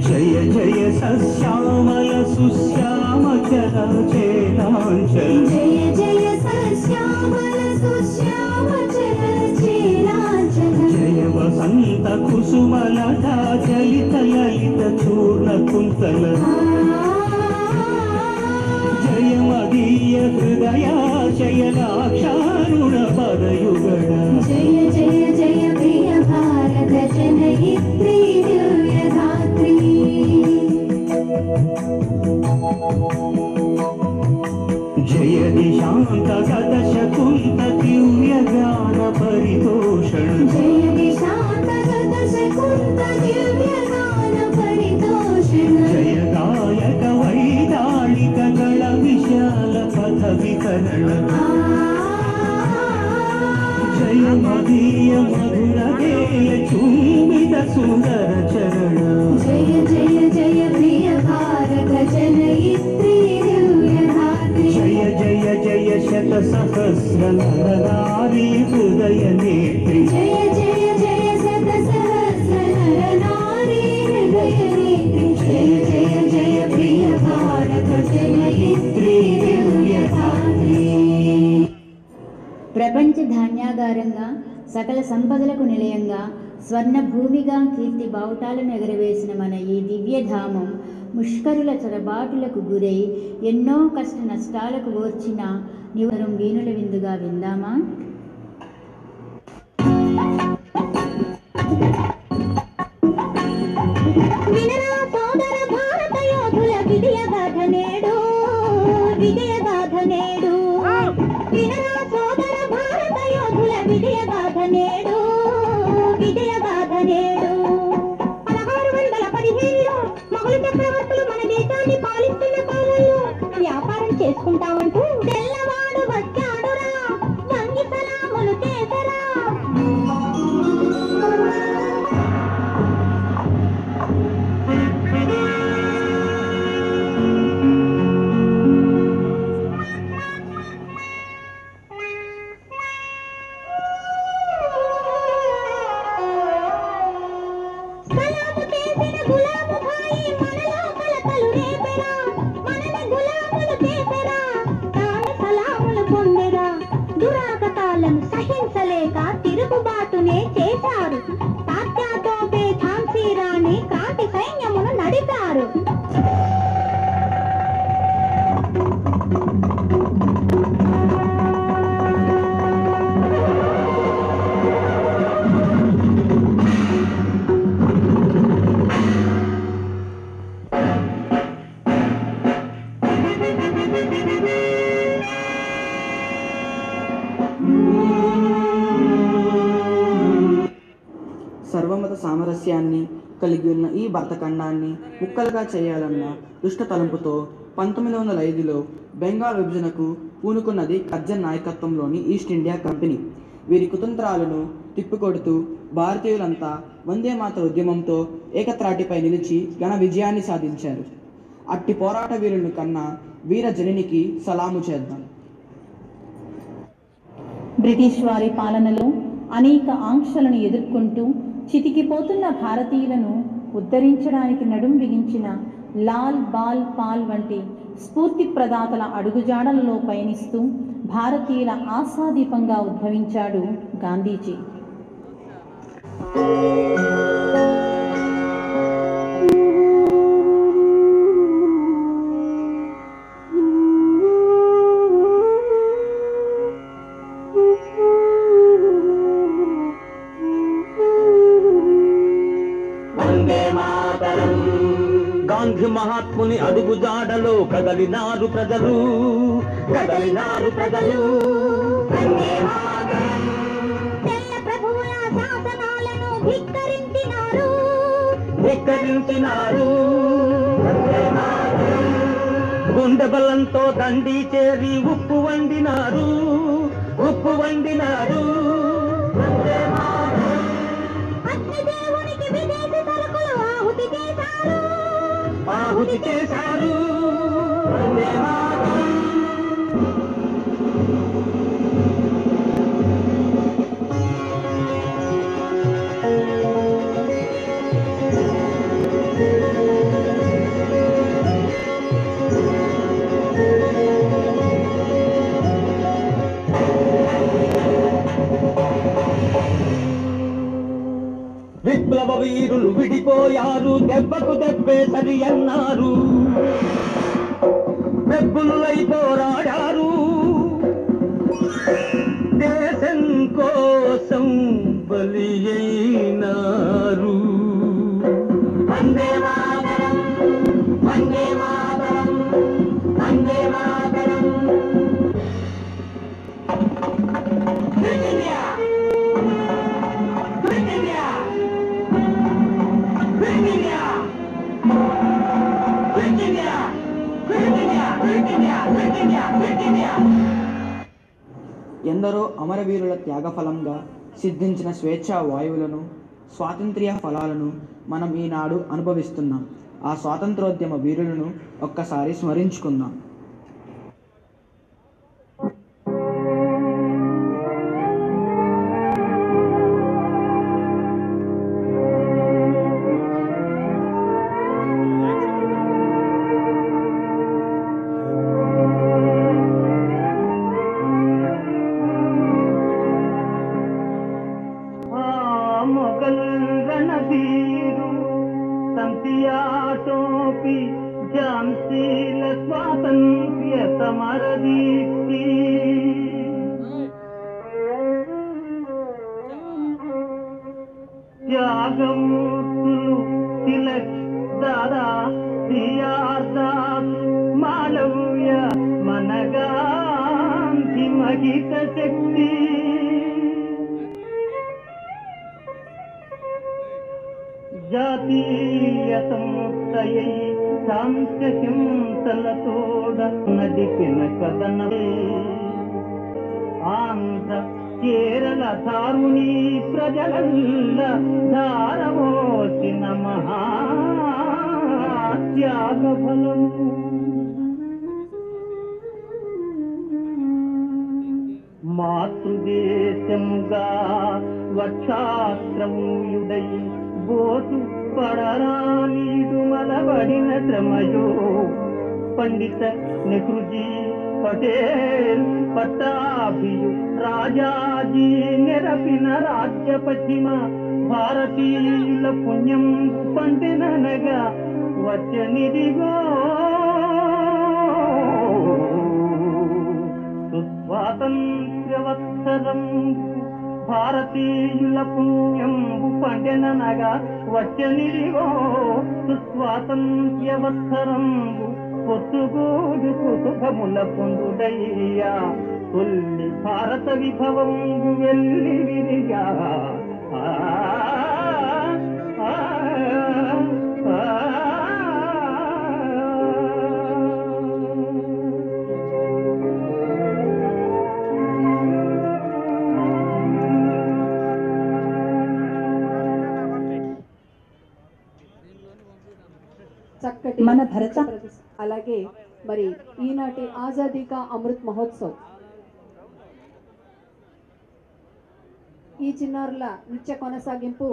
Speaker 4: జయ జయ సశ్యామల సుశ్యామ చరాచరాంచల.
Speaker 8: జయ జయ సశ్యామల సుశ్యామ చరాచరాంచల.
Speaker 4: జయ వసంత కుసుమలతా చలిత లలిత చూర్ణ కుంతల. జయ మదీయ హృదయాశయలాక్షారుణ పదయుగణ.
Speaker 8: జయ జయ జయ ప్రియ భారత జనయిత్రీ దివ్యధాత్రి.
Speaker 4: జయ దిశాంత గత శకుంత దివ్య గాన పరితోషణ.
Speaker 8: జయ దిశాంత గత శకుంత దివ్య గాన పరితోషణ.
Speaker 4: జయ గాయక వైతాళిక గళ విశాల పథ వికరణ. జయ మదీయ మధుర గేయ చుంబిత సుందర చరణ.
Speaker 8: జయ జయ జయ ప్రియ భారత జనయిత్రీ దివ్యధాత్రి.
Speaker 4: జయ జయ జయ శత సహస్ర నర నారీ హృదయ నేత్రి.
Speaker 8: జయ జయ జయ శత సహస్ర నర నారీ హృదయ నేత్రి. జయ జయ జయ ప్రియ భారత జనయిత్రీ దివ్యధాత్రి.
Speaker 19: ప్రపంచ ధాన్యాగారంగా సకల సంపదలకు నిలయంగా స్వర్ణ భూమిగా కీర్తి బావుటాలను ఎగరవేసిన మన ఈ దివ్యధామం ముష్కరుల చొరబాటులకు గురై ఎన్నో కష్ట నష్టాలకు ఓర్చిన నివరం వీణుల విందుగా విందామా?
Speaker 8: వినరా సోదర భారత యోధుల విజయగాథ నేడు, విజయగాథ నేడు. వినరా సోదర భారత యోధుల విజయగాథ నేడు, విజయగాథ నేడు. 1615లో మొఘలు చక్రవర్తులు మన దేశాన్ని పాలిస్తున్న కాలంలో వ్యాపారం చేసుకుంటామంటూ తెల్లవాడు వచ్చాడురా, వంగి సలాములు చేసరా. సహించలేక తిరుగుబాటునే చేశారు. తాత్యాతోపే ఝాన్సీ రాణి క్రాంతి సైన్యమును నడిపారు.
Speaker 20: సర్వమత సామరస్యాన్ని కలిగి ఉన్న ఈ భరతఖండాన్ని ముక్కలుగా చేయాలన్న దుష్ట తలంపుతో 1905లో బెంగాల్ విభజనకు పూనుకున్నది కర్జన్ నాయకత్వంలోని ఈస్ట్ ఇండియా కంపెనీ. వీరి కుతంత్రాలను తిప్పికొడుతూ భారతీయులంతా వందే మాతర ఉద్యమంతో ఏకత్రాటిపై నిలిచి ఘన విజయాన్ని సాధించారు. అట్టి పోరాట వీరులను కన్నా వీర జననికి సలాము చేద్దాం.
Speaker 18: బ్రిటిష్ వారి పాలనలో అనేక ఆంక్షలను ఎదుర్కొంటూ చితికిపోతున్న భారతీయులను ఉద్ధరించడానికి నడుం బిగించిన లాల్ బాల్ పాల్ వంటి స్ఫూర్తి ప్రదాతల అడుగుజాడలలో పయనిస్తూ భారతీయుల ఆశాదీపంగా ఉద్భవించాడు గాంధీజీ.
Speaker 9: గాంధీ మహాత్ముని అడుగు జాడలో కదలినారు ప్రజలు కదలినారు ప్రజలు.
Speaker 8: తెల్ల ప్రభువుల శాసనాలను ధిక్కరించినారు
Speaker 9: ధిక్కరించినారు. గుండె బలంతో దండి చేరి ఉప్పు వండినారు ఉప్పు వండినారు.
Speaker 8: అగ్నిదేవునికి విదేశీ సరుకులు ఆహుతి చేశారు
Speaker 9: ఆహుతి చేశారు. విప్లవ వీరులు విడిపోయారు దెబ్బకు దెబ్బే సరి అన్నారు పెబ్బులై పోరాడారు దేశం కోసం బలి అయినారు. వందే మాతరం వందే మాతరం వందే మాతరం.
Speaker 20: ఎందరో అమరవీరుల త్యాగఫలంగా సిద్ధించిన స్వేచ్ఛా వాయువులను స్వాతంత్ర్య ఫలాలను మనం ఈనాడు అనుభవిస్తున్నాం. ఆ స్వాతంత్రోద్యమ వీరులను ఒక్కసారి స్మరించుకుందాం.
Speaker 9: ఝాన్సీల స్వాతంత్ర్య సమరదీప్తి త్యాగమూర్తులు తిలక్ దాదా బిఆర్ దాస్ మాళవ్య మన గాంధీ మహిత శక్తి జాతీయత ముక్తయై శాంత హింసలతోడ నడిపిన కథనమే ఆంధ్ర కేరళ ధారుని ప్రజలల్ల ధారవోసిన మహా త్యాగ ఫలము మాతృదేశముగా వక్షాశ్రమూయుడై బోసు పడరానీడు మలబడిన శ్రమయో పండిత నెహ్రూజీ పటేల్ పట్టాభియు రాజాజీ నెరపిన రాజ్య పశ్చిమ భారతీయుల పుణ్యం పండిననగా వచ్చనిదిగో సుస్వాతంత్ర్యవత్సరం భారతీయుల పుణ్యంబు పండెననగా వచ్చనిదిగో సుస్వాతంత్ర్యవత్సరంబు పొత్తుగూడు కుసుఖముల పొందుడయ్యా తొల్లి భారత విభవంబు వెళ్ళి విరిగా
Speaker 1: చక్కటి
Speaker 18: మన భరత
Speaker 1: అలాగే మరి ఈనాటి ఆజాదీ కా అమృత్ మహోత్సవ్ ఈ చిన్నారుల నృత్య కొనసాగింపు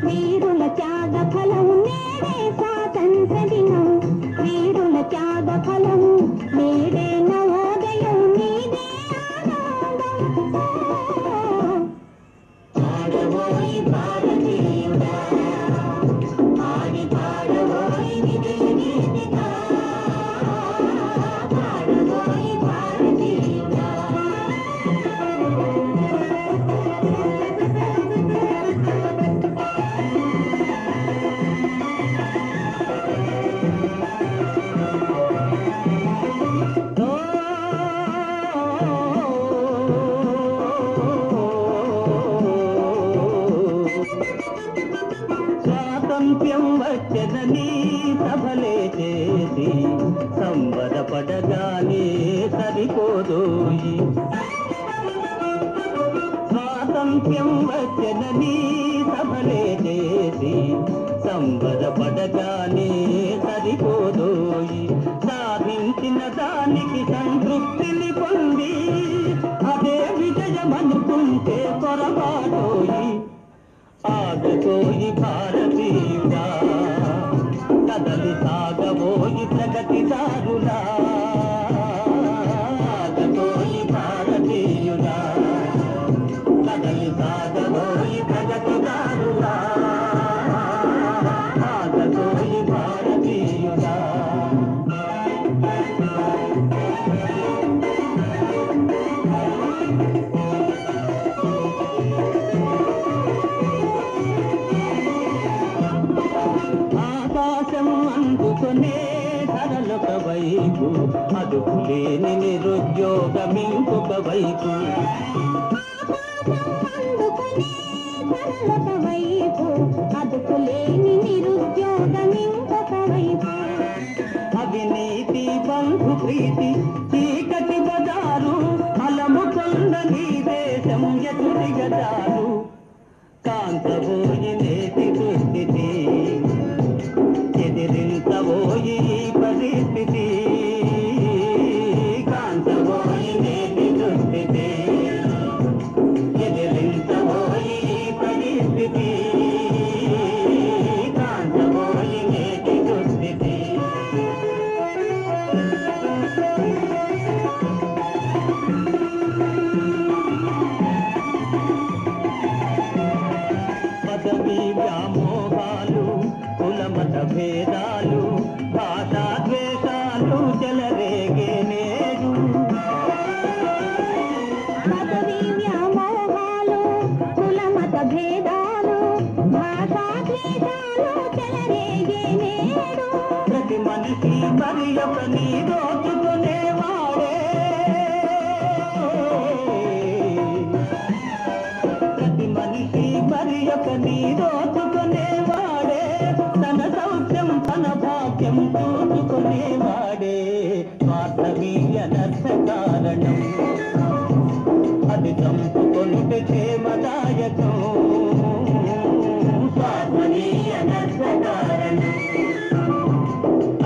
Speaker 1: వీరుల త్యాగ ఫలం నేడే స్వాతంత్ర దినం వీరుల త్యాగ ఫలం నేడే నవోదయం నీదే ఆనందం
Speaker 3: సరిపోదోయి స్వాతంత్ర్యం వచ్చనని సభలే చేసి సంబరపడగానే సరిపోదోయి సాధించిన దానికి సంతృప్తిని పొంది అదే విజయమనుకుంటే పొరపాటోయి ఆగబోయి భారతీయుడా కదలి సాగబోయి ప్రగతిదారులా ఆగబోయి భారతీయుడా కదలి సాగబోయి ప్రగతిదారులా ఆగబోయి భారతీయుడా ఆకాశం అందుకునే ధరలొక వైపు అదుపు లేని నిరుద్యోగం ఇంకొక వైపు అవినీతి బంధు ప్రీతి చీకటి బజారు అలముకొండ నీ దేశం ఎదురిగదారు కాంతబోయి నేటి దుస్థితి ఎదిరించబోయి ఈ పరిస్థితి కాంతబోయి నేటి దుస్థితి ఎదిరించబోయి ఈ పరిస్థితి కాంతబోయి నేటి దుస్థితి పదవి వ్యామోహాలు కులమత భేదాలు భాషా ద్వేషాలు చెలరేగే నేడు
Speaker 8: పదవి వ్యామోహాలు కులమత భేదాలు భాషా ద్వేషాలు చెలరేగే నేడు
Speaker 3: ప్రతి మనిషి మరి ఒకని దోచుకునేవాడే ప్రతి మనిషి మరి ఒకని దోచుకునేవాడే తన సౌఖ్యం తన భాగ్యం చూసుకునేవాడే స్వార్థమీ అనర్థ కారణం అది చంపుకొనుట క్షేమదాయకం స్వార్థమీ అనర్థ కారణం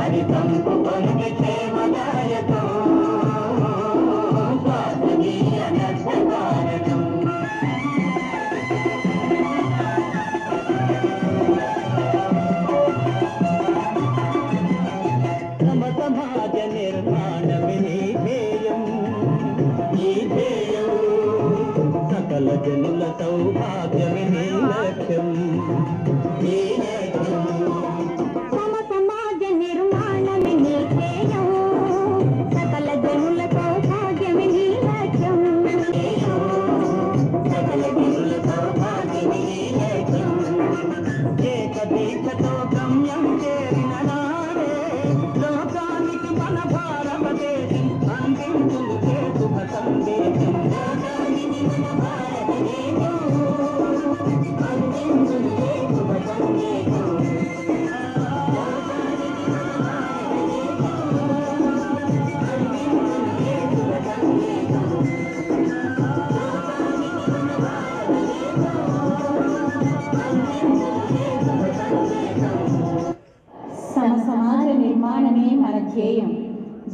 Speaker 3: అది చంపుకొనుట క్షేమదాయకం స్వార్థమీ అనర్థ కారణం తమ సమాజ నిర్మాణమే నీ ధ్యేయం ఈ ధ్యేయం సకల జనుల సౌభాగ్యమే నీ లక్ష్యం ఈ లక్ష్యం
Speaker 8: తమ సమాజ నిర్మాణమే నీ ధ్యేయం సకల జనుల సౌభాగ్యమే నీ లక్ష్యం
Speaker 3: సకల జనుల సౌభాగ్యమే నీ లక్ష్యం ఏకదీక్షతో గమ్యం చేరిన నాడే లోకానికి మన భారతదేశం అందించును శుభ సందేశం లోకానికి మన భారతదేశం అందించును శుభ సందేశం
Speaker 18: సమాజ నిర్మాణమే మన ధ్యేయం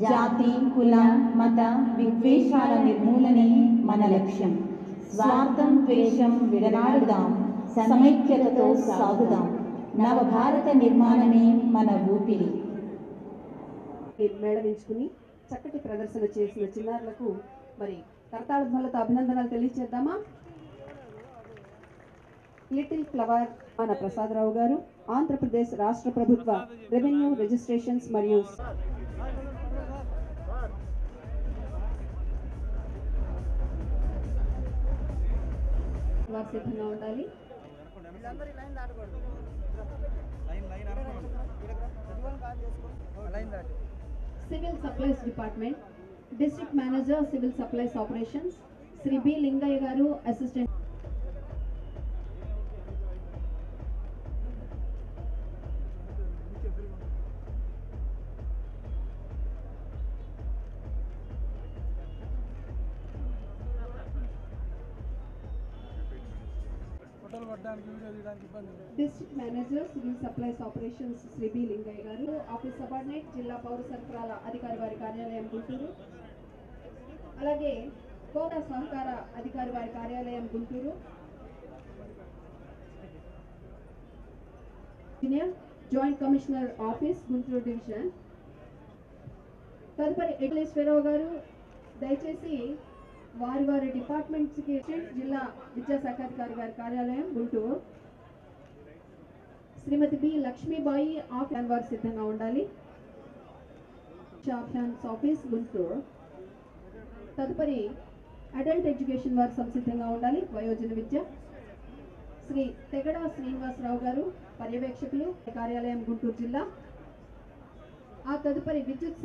Speaker 18: జాతి కుల మత విద్వేషాల నిర్మూలనే మన లక్ష్యం స్వార్థం ద్వేషం విడనాడుదాం సమైక్యతతో సాగుదాం నవభారత నిర్మాణమే మన ఊపిరి
Speaker 1: మేళవించుకుని చక్కటి ప్రదర్శన చేసిన చిన్నారులకు మరి కరతాళ ధ్వనులతో అభినందనలు తెలియజేద్దామా. లిటిల్ ఫ్లవర్ మన ప్రసాదరావు గారు ఆంధ్రప్రదేశ్ రాష్ట్ర ప్రభుత్వ రెవెన్యూ రిజిస్ట్రేషన్స్ మరియు వారు సిద్ధంగా ఉండాలి. Civil supplies department district manager civil supplies operations Shri B Lingaiah garu assistant
Speaker 2: district manager civil supplies operations Shri B Lingaiah garu, office subordinate జిల్లా పౌర సరఫరాల అధికారి వారి కార్యాలయం గుంటూరు, అలాగే కోట సహకార అధికారి వారి కార్యాలయం Guntur, joint commissioner office Guntur division. తదుపరి ఎట్లేశ్వరరావు గారు దయచేసి వారి వారి డిపార్ట్మెంట్స్కి జిల్లా విద్యాశాఖాధికారి గారి కార్యాలయం గుంటూరు, శ్రీమతి బి లక్ష్మీబాయి ఆఫీస్ వారు సిద్ధంగా ఉండాలి, ఆఫీస్ గుంటూరు. తదుపరి అడల్ట్ ఎడ్యుకేషన్ వారు సంసిద్ధంగా ఉండాలి, వయోజన విద్య. శ్రీ తెగడ శ్రీనివాసరావు గారు పర్యవేక్షకులు కార్యాలయం గుంటూరు జిల్లా. ఆ తదుపరి విద్యుత్